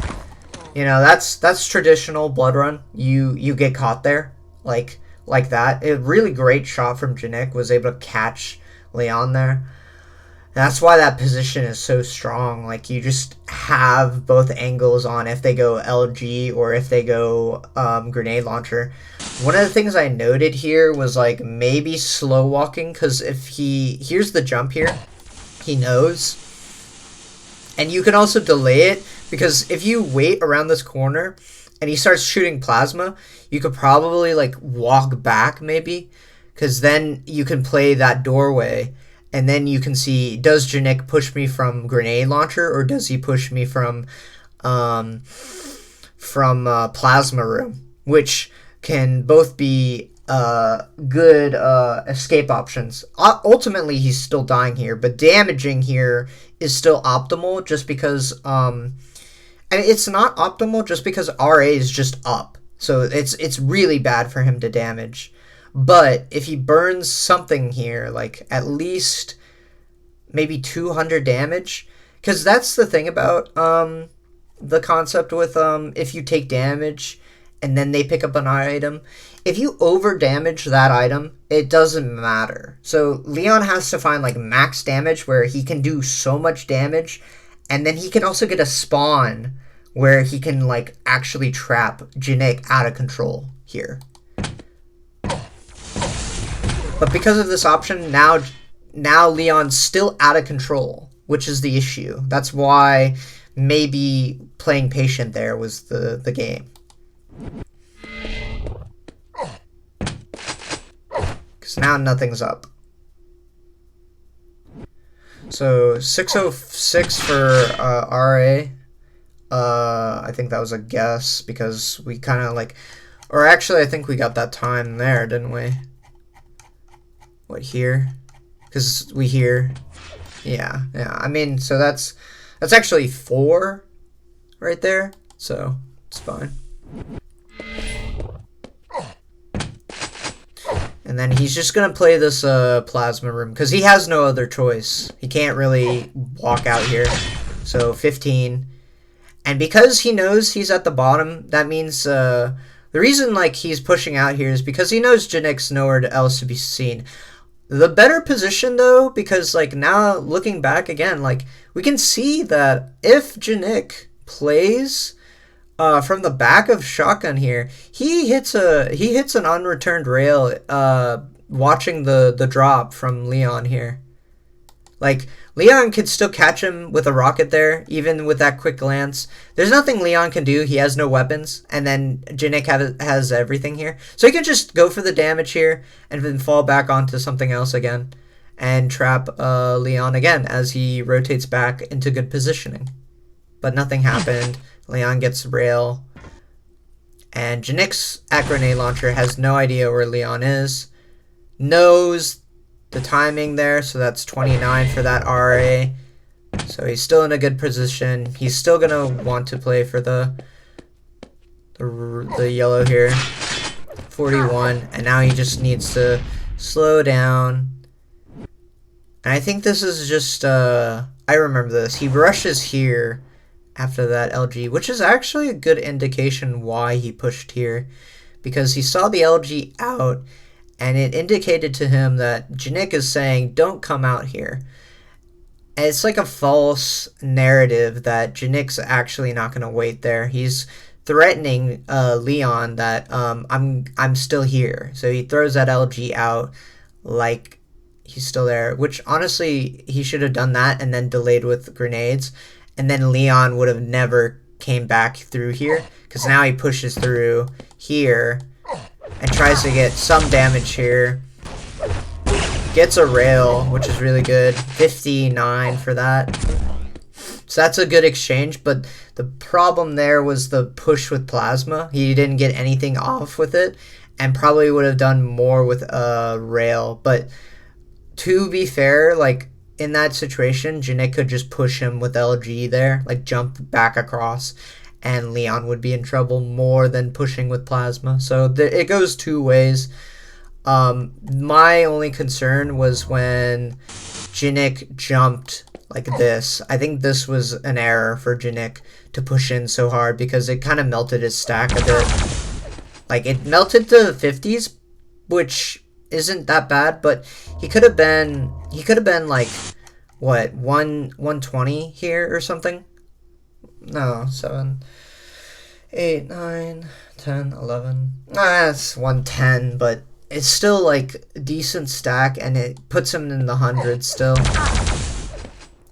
A: you know, that's traditional Bloodrun. You get caught there, like that. A really great shot from GNIK was able to catch Leon there. That's why that position is so strong. Like, you just have both angles on if they go LG or if they go grenade launcher. One of the things I noted here was, like, maybe slow walking, because if here's the jump here, he knows. And you can also delay it, because if you wait around this corner and he starts shooting plasma, you could probably like walk back maybe, because then you can play that doorway, and then you can see, does GNIK push me from grenade launcher, or does he push me from plasma room, which can both be good escape options. Ultimately, he's still dying here, but damaging here is still optimal, just because and it's not optimal just because RA is just up, so it's really bad for him to damage. But if he burns something here, like at least maybe 200 damage, because that's the thing about the concept with if you take damage and then they pick up an item, if you over damage that item, it doesn't matter. So Leon has to find like max damage where he can do so much damage, and then he can also get a spawn where he can like actually trap GNIK out of control here. But because of this option, now Leon's still out of control, which is the issue. That's why maybe playing patient there was the game. Because now nothing's up. So 606 for RA. I think that was a guess because we kind of like, or actually I think we got that time there, didn't we? What, here? Because we hear, yeah. I mean, so that's actually 4 right there, so it's fine. And then he's just gonna play this plasma room because he has no other choice. He can't really walk out here. So 15, and because he knows he's at the bottom, that means the reason like he's pushing out here is because he knows GNIK's nowhere else to be seen. The better position though, because like now looking back again, like we can see that if GNIK plays from the back of shotgun here, he hits an unreturned rail watching the drop from Leon here. Like Leon could still catch him with a rocket there, even with that quick glance. There's nothing Leon can do. He has no weapons, and then GNIK has everything here. So he can just go for the damage here and then fall back onto something else again and trap Leon again as he rotates back into good positioning. But nothing happened. Leon gets rail, and GNIK's at grenade launcher has no idea where Leon is. Knows the timing there, so that's 29 for that RA. So he's still in a good position. He's still gonna want to play for the yellow here. 41, and now he just needs to slow down. And I think this is just I remember this. He rushes here after that LG, which is actually a good indication why he pushed here, because he saw the LG out and it indicated to him that GNIK is saying, don't come out here. And it's like a false narrative that GNIK's actually not going to wait there. He's threatening Leon that I'm still here. So he throws that LG out like he's still there, which honestly he should have done that and then delayed with grenades, and then Leon would have never came back through here, because now he pushes through here and tries to get some damage here. Gets a rail, which is really good. 59 for that. So that's a good exchange, but the problem there was the push with plasma. He didn't get anything off with it, and probably would have done more with a rail. But to be fair, like in that situation, GNIK could just push him with LG there, like jump back across, and Leon would be in trouble more than pushing with plasma. So it goes two ways. My only concern was when GNIK jumped like this. I think this was an error for GNIK to push in so hard, because it kind of melted his stack a bit. Like it melted to the 50s, which isn't that bad, but he could have been like what, 120 here or something. No, 7, 8, 9, 10, 11. That's 110, but it's still like a decent stack, and it puts him in the hundreds still.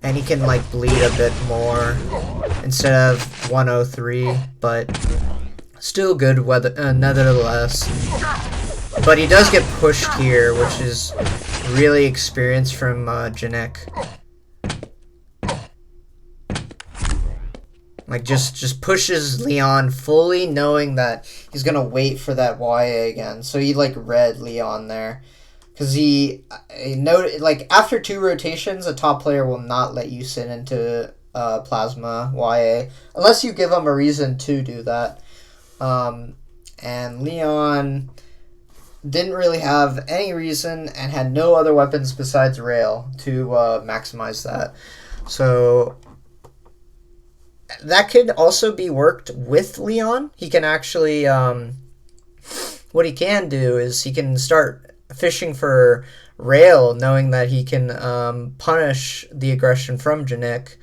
A: And he can like bleed a bit more instead of 103, but Still good nevertheless. But he does get pushed here, which is really experience from GNIK. Like, just pushes Leon fully, knowing that he's gonna wait for that YA again. So he, like, read Leon there. Because he noted, like, after 2 rotations, a top player will not let you sit into Plasma YA. Unless you give him a reason to do that. And Leon didn't really have any reason and had no other weapons besides Rail to maximize that. So that could also be worked with Leon. He can actually, what he can do is he can start fishing for Rail, knowing that he can punish the aggression from GNIK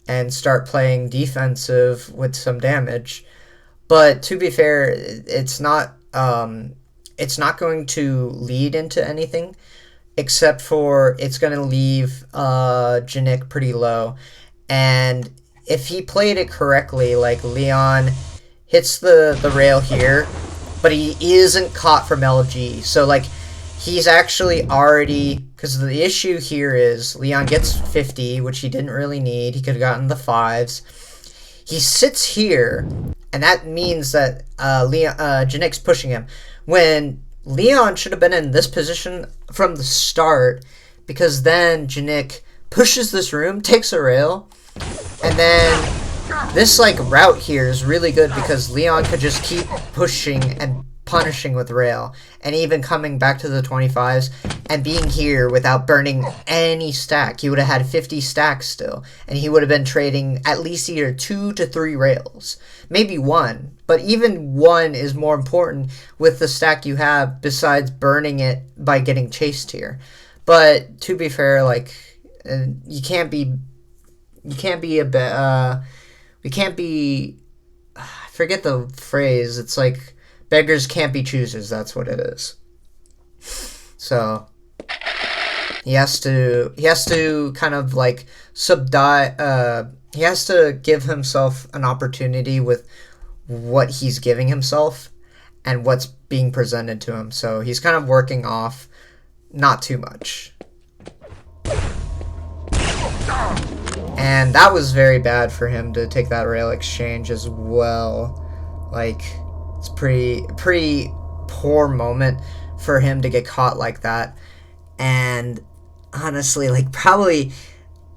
A: and start playing defensive with some damage. But to be fair, it's not going to lead into anything, except for it's going to leave GNIK pretty low. And if he played it correctly, like, Leon hits the rail here, but he isn't caught from LG. So, like, he's actually already... Because the issue here is Leon gets 50, which he didn't really need. He could have gotten the 5s. He sits here, and that means that GNIK's pushing him. When Leon should have been in this position from the start, because then GNIK pushes this room, takes a rail, and then this, like, route here is really good because Leon could just keep pushing and punishing with rail, and even coming back to the 25s and being here without burning any stack. He would have had 50 stacks still, and he would have been trading at least either 2 to 3 rails, maybe 1, but even 1 is more important with the stack you have besides burning it by getting chased here. But to be fair, like, we can't be I forget the phrase. It's like beggars can't be choosers. That's what it is. So he has to kind of, like, he has to give himself an opportunity with what he's giving himself and what's being presented to him. So he's kind of working off not too much. And that was very bad for him to take that rail exchange as well. Like, it's pretty poor moment for him to get caught like that. And honestly, like, probably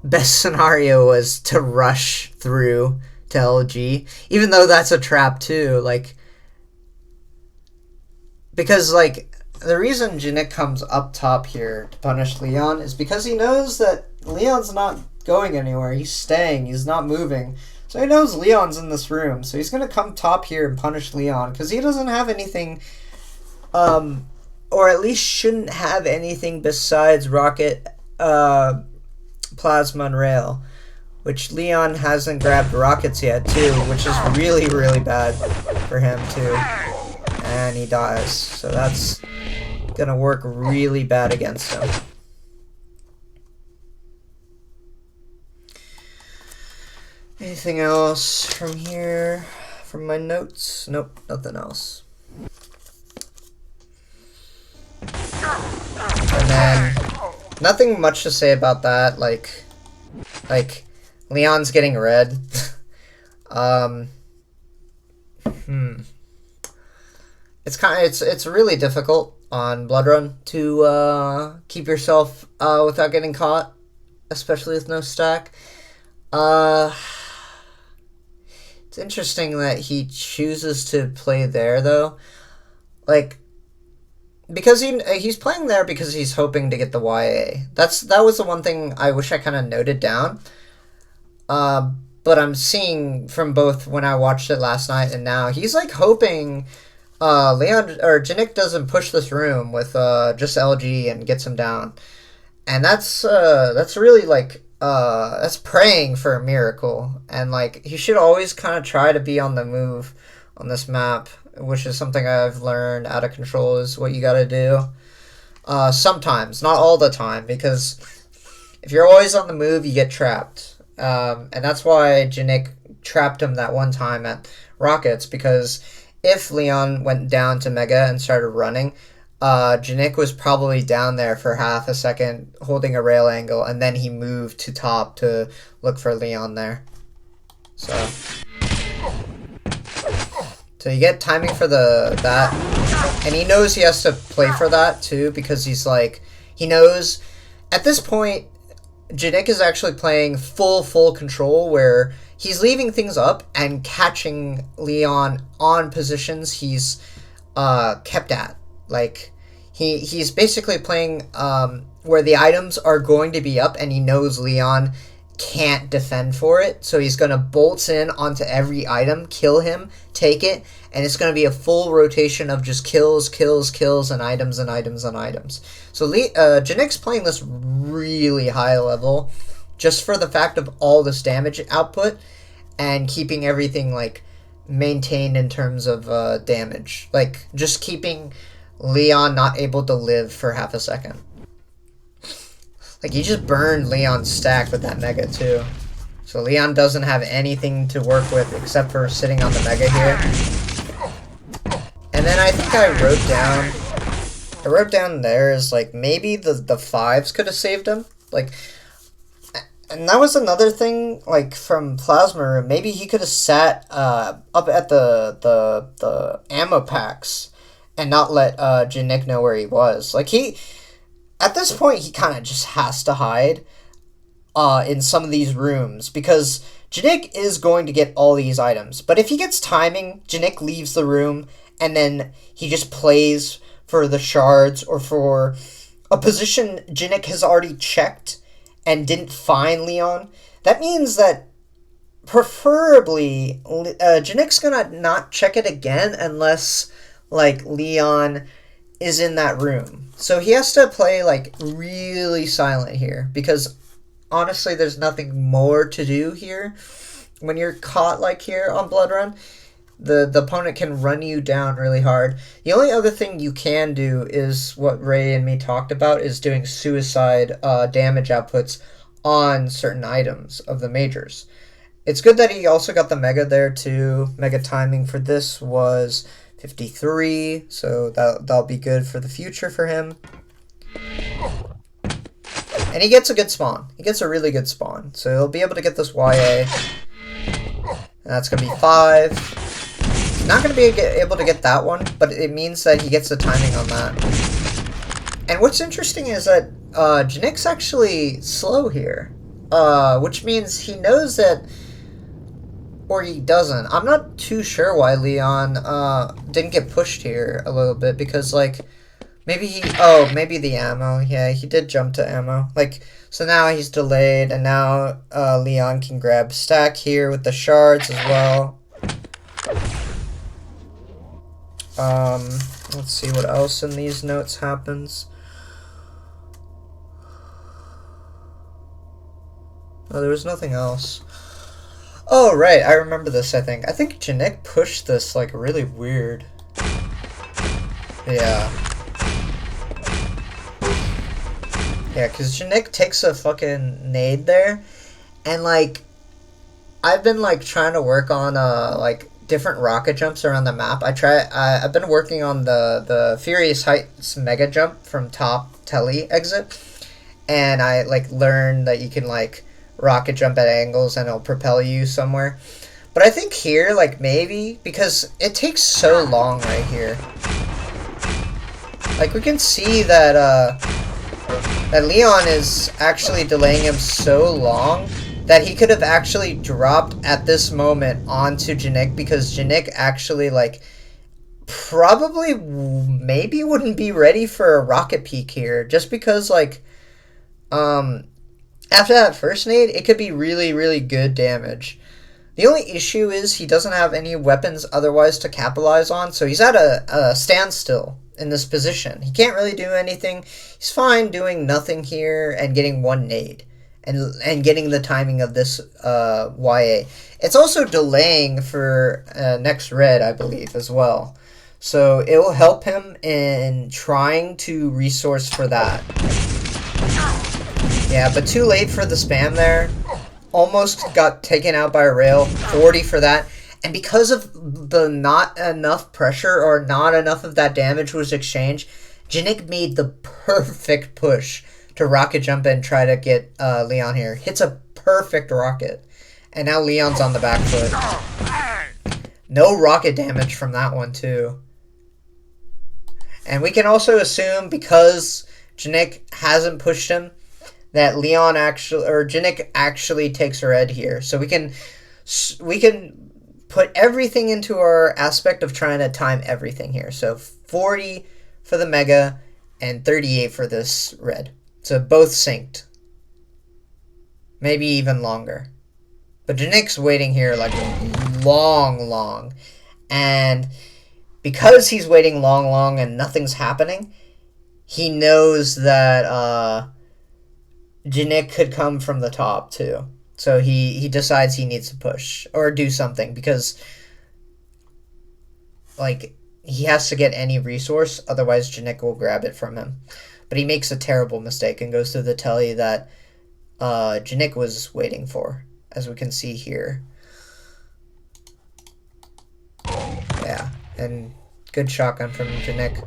A: best scenario was to rush through to LG, even though that's a trap too. Like, because, like, the reason GNIK comes up top here to punish Leon is because he knows that Leon's not going anywhere. He's staying. He's not moving. So he knows Leon's in this room. So he's going to come top here and punish Leon because he doesn't have anything, or at least shouldn't have anything besides Rocket, Plasma, and Rail, which Leon hasn't grabbed Rockets yet too, which is really, really bad for him too. And he dies. So that's going to work really bad against him. Anything else from here? From my notes? Nope, nothing else. And then, nothing much to say about that. Like Leon's getting red. It's really difficult on Bloodrun to keep yourself without getting caught, especially with no stack. It's interesting that he chooses to play there, though. Like, because he's playing there because he's hoping to get the YA. That was the one thing I wish I kind of noted down. But I'm seeing from both when I watched it last night and now, he's, like, hoping Leon or GNIK doesn't push this room with just LG and gets him down. And that's really, like, that's praying for a miracle. And, like, he should always kind of try to be on the move on this map, which is something I've learned. Out of control is what you gotta do. Sometimes, not all the time, because if you're always on the move, you get trapped. And that's why GNIK trapped him that one time at Rockets, because if Leon went down to Mega and started running, GNIK was probably down there for half a second holding a rail angle, and then he moved to top to look for Leon there. So you get timing for that, and he knows he has to play for that too, because he's like, he knows at this point GNIK is actually playing full control, where he's leaving things up and catching Leon on positions he's kept at. Like, he's basically playing where the items are going to be up, and he knows Leon can't defend for it, so he's going to bolt in onto every item, kill him, take it, and it's going to be a full rotation of just kills, and items. So GNIK's playing this really high level, just for the fact of all this damage output, and keeping everything, like, maintained in terms of damage. Like, just keeping Leon not able to live for half a second. Like, he just burned Leon's stack with that Mega, too. So Leon doesn't have anything to work with except for sitting on the Mega here. And then I think I wrote down there is, like, maybe the 5s could have saved him. Like, and that was another thing, like, from Plasma Room. Maybe he could have sat up at the ammo packs and not let GNIK know where he was. Like, at this point, he kind of just has to hide in some of these rooms, because GNIK is going to get all these items. But if he gets timing, GNIK leaves the room, and then he just plays for the shards or for a position GNIK has already checked and didn't find Leon. That means that preferably GNIK's gonna not check it again unless, like, Leon is in that room. So he has to play, like, really silent here, because honestly there's nothing more to do here. When you're caught like here on Bloodrun, the opponent can run you down really hard. The only other thing you can do is what Ray and me talked about, is doing suicide damage outputs on certain items of the majors. It's good that he also got the Mega there too. Mega timing for this was 53, so that'll be good for the future for him. And he gets a good spawn. He gets a really good spawn. So he'll be able to get this YA. And that's going to be 5. He's not going to be able to get that one, but it means that he gets the timing on that. And what's interesting is that GNIK's actually slow here. Which means he knows that, or he doesn't. I'm not too sure why Leon didn't get pushed here a little bit, because, like, maybe maybe the ammo. Yeah, he did jump to ammo. Like, so now he's delayed, and now Leon can grab stack here with the shards as well. Let's see what else in these notes happens. Oh, there was nothing else. Oh, right, I remember this, I think. I think GNIK pushed this, like, really weird. Yeah. Yeah, because GNIK takes a fucking nade there, and, like, I've been, like, trying to work on, like, different rocket jumps around the map. I've been working on the Furious Heights mega jump from top tele exit, and I, like, learned that you can, like, rocket jump at angles and it'll propel you somewhere. But I think here, like, maybe, because it takes so long right here. Like, we can see that, that Leon is actually delaying him so long that he could have actually dropped at this moment onto GNIK, because GNIK actually, like, probably maybe wouldn't be ready for a rocket peak here, just because, like, after that first nade, it could be really, really good damage. The only issue is he doesn't have any weapons otherwise to capitalize on, so he's at a standstill in this position. He can't really do anything. He's fine doing nothing here and getting one nade and getting the timing of this YA. It's also delaying for next red, I believe, as well. So it will help him in trying to resource for that. Yeah, but too late for the spam there. Almost got taken out by a rail. 40 for that. And because of the not enough pressure or not enough of that damage was exchanged, GNIK made the perfect push to rocket jump and try to get Leon here. Hits a perfect rocket. And now Leon's on the back foot. No rocket damage from that one, too. And we can also assume, because GNIK hasn't pushed him, that GNIK actually takes red here. So we can put everything into our aspect of trying to time everything here. So 40 for the Mega and 38 for this red. So both synced. Maybe even longer. But GNIK's waiting here like long. And because he's waiting long and nothing's happening, he knows that GNIK could come from the top too. So he decides he needs to push or do something, because like he has to get any resource, otherwise GNIK will grab it from him. But he makes a terrible mistake and goes through the telly that GNIK was waiting for, as we can see here. Yeah, and good shotgun from GNIK.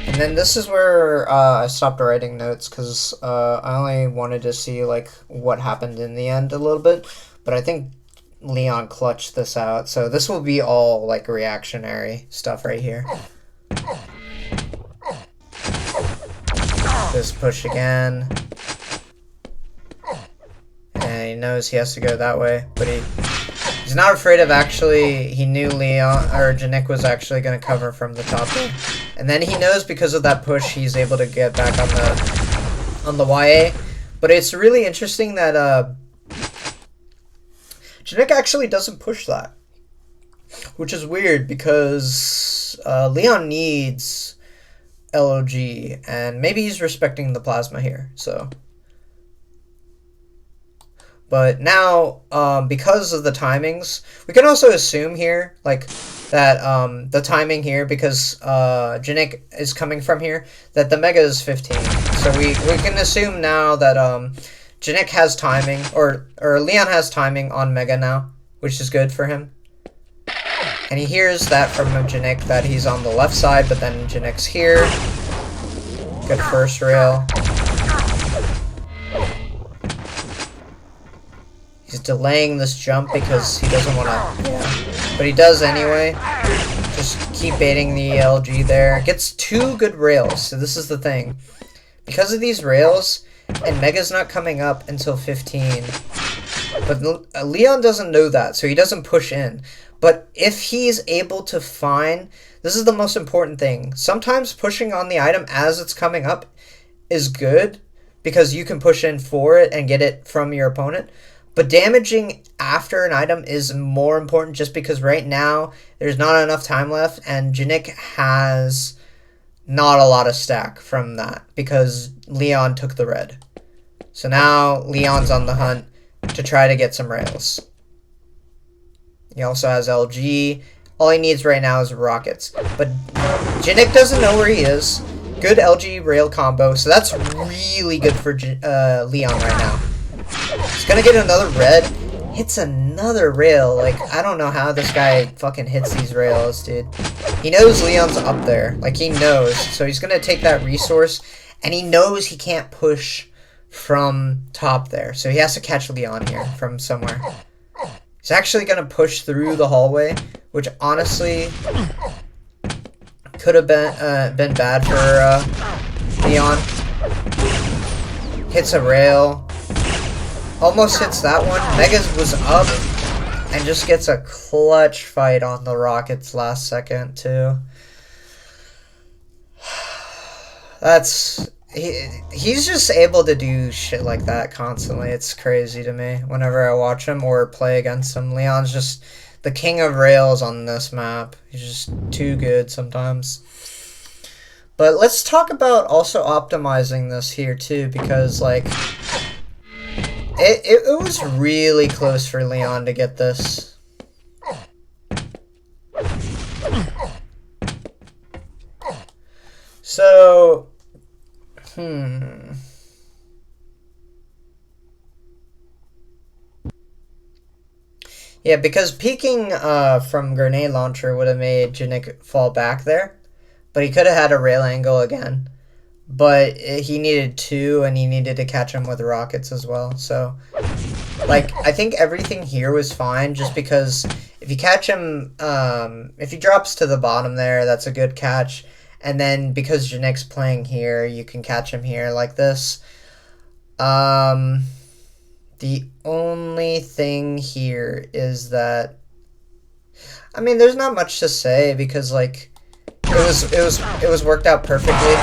A: And then this is where I stopped writing notes, because I only wanted to see like what happened in the end a little bit. But I think Leon clutched this out, so this will be all like reactionary stuff right here. This push again. And he knows he has to go that way, but he's not afraid of he knew GNIK was actually going to cover from the top there. And then he knows because of that push he's able to get back on the YA. But it's really interesting that GNIK actually doesn't push that, which is weird, because Leon needs LOG, and maybe he's respecting the plasma here, so. But now, because of the timings, we can also assume here, like, that the timing here, because GNIK is coming from here, that the Mega is 15. So we can assume now that GNIK has timing, or Leon has timing on Mega now, which is good for him. And he hears that from GNIK that he's on the left side, but then GNIK's here. Good first rail. He's delaying this jump because he doesn't want to, but he does anyway. Just keep baiting the LG there. Gets 2 good rails, so this is the thing. Because of these rails, and Mega's not coming up until 15. But Leon doesn't know that, so he doesn't push in. But if he's able to find, this is the most important thing. Sometimes pushing on the item as it's coming up is good, because you can push in for it and get it from your opponent. But damaging after an item is more important, just because right now there's not enough time left, and GNIK has not a lot of stack from that because Leon took the red. So now Leon's on the hunt to try to get some rails. He also has LG. All he needs right now is rockets. But GNIK doesn't know where he is. Good LG rail combo, so that's really good for Leon right now. He's gonna get another red. Hits another rail. Like, I don't know how this guy fucking hits these rails, dude. He knows Leon's up there. Like, he knows. So he's gonna take that resource, and he knows he can't push from top there. So he has to catch Leon here from somewhere. He's actually gonna push through the hallway, which honestly could have been bad for Leon. Hits a rail. Almost hits that one. Megas was up and just gets a clutch fight on the Rockets last second too. He's just able to do shit like that constantly. It's crazy to me whenever I watch him or play against him. Leon's just the king of rails on this map. He's just too good sometimes. But let's talk about also optimizing this here too, because like it was really close for Leon to get this. So, Yeah, because peeking from grenade launcher would have made GNIK fall back there, but he could have had a rail angle again. But he needed two, and he needed to catch him with rockets as well. So, like, I think everything here was fine, just because if you catch him, if he drops to the bottom there, that's a good catch. And then because GNIK's playing here, you can catch him here like this. The only thing here is that, I mean, there's not much to say because like it was worked out perfectly.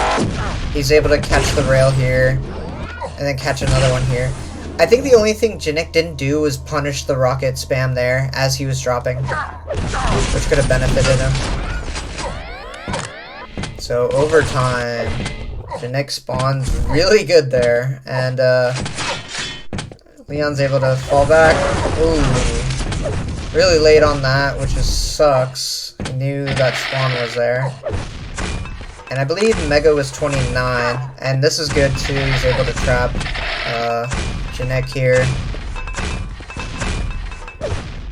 A: He's able to catch the rail here and then catch another one here. I think the only thing GNIK didn't do was punish the rocket spam there as he was dropping, which could have benefited him. So overtime, GNIK spawns really good there, and Leon's able to fall back. Ooh, really late on that, which just sucks. He knew that spawn was there. And I believe Mega was 29, and this is good too. He's able to trap GNIK here.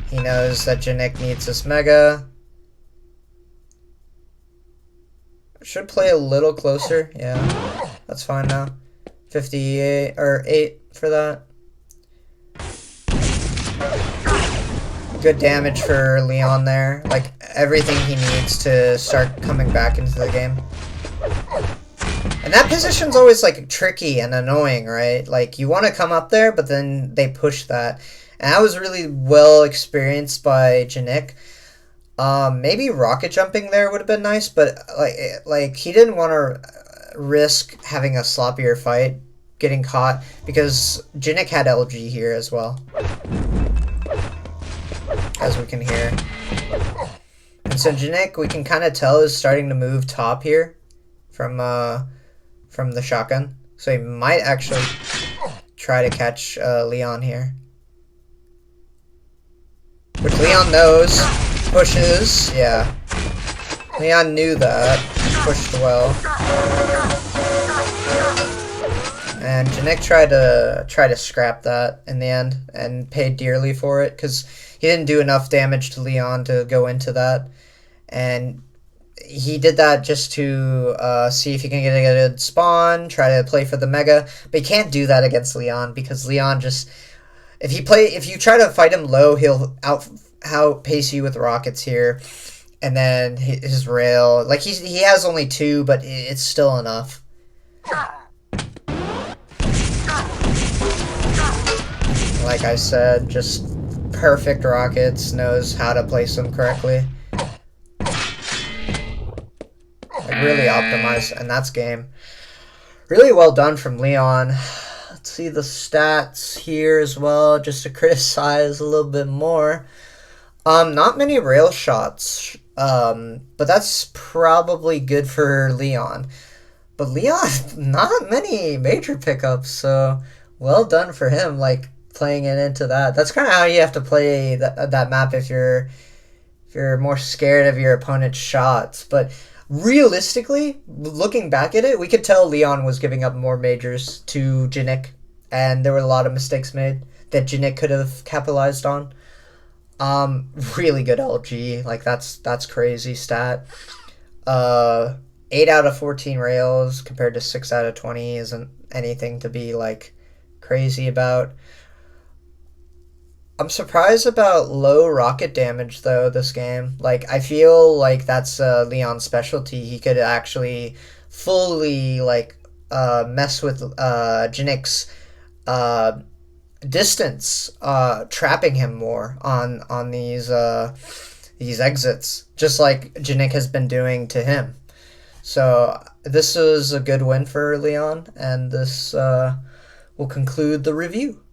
A: He knows that GNIK needs this Mega. Should play a little closer. Yeah, that's fine now. 58 or 8 for that. Good damage for Leon there. Like, everything he needs to start coming back into the game. And that position's always, like, tricky and annoying, right? Like, you want to come up there, but then they push that. And that was really well experienced by GNIK. Maybe rocket jumping there would have been nice, but, like he didn't want to risk having a sloppier fight, getting caught, because GNIK had LG here as well, as we can hear. And so GNIK, we can kind of tell, is starting to move top here from the shotgun. So he might actually try to catch Leon here. Which Leon knows. Pushes, yeah. Leon knew that. Pushed well. And GNIK tried to scrap that in the end and paid dearly for it because he didn't do enough damage to Leon to go into that. And he did that just to see if he can get a good spawn, try to play for the Mega. But he can't do that against Leon because Leon just... If you try to fight him low, he'll outpace you with rockets here. And then his rail... Like, he has only 2, but it's still enough. Like I said, just perfect rockets, knows how to place them correctly. Like, really optimized, and that's game. Really well done from Leon. Let's see the stats here as well, just to criticize a little bit more. Not many rail shots, but that's probably good for Leon. But Leon, not many major pickups, so well done for him, like, playing it into that. That's kind of how you have to play that map if you're more scared of your opponent's shots. But realistically, looking back at it, we could tell Leon was giving up more majors to GNIK, and there were a lot of mistakes made that GNIK could have capitalized on. Really good LG, like that's crazy stat. 8 out of 14 rails compared to 6 out of 20 isn't anything to be like crazy about. I'm surprised about low rocket damage though this game. Like, I feel like that's Leon's specialty. He could actually fully like mess with GNIK's distance, trapping him more on these exits, just like GNIK has been doing to him. So this is a good win for Leon, and this will conclude the review.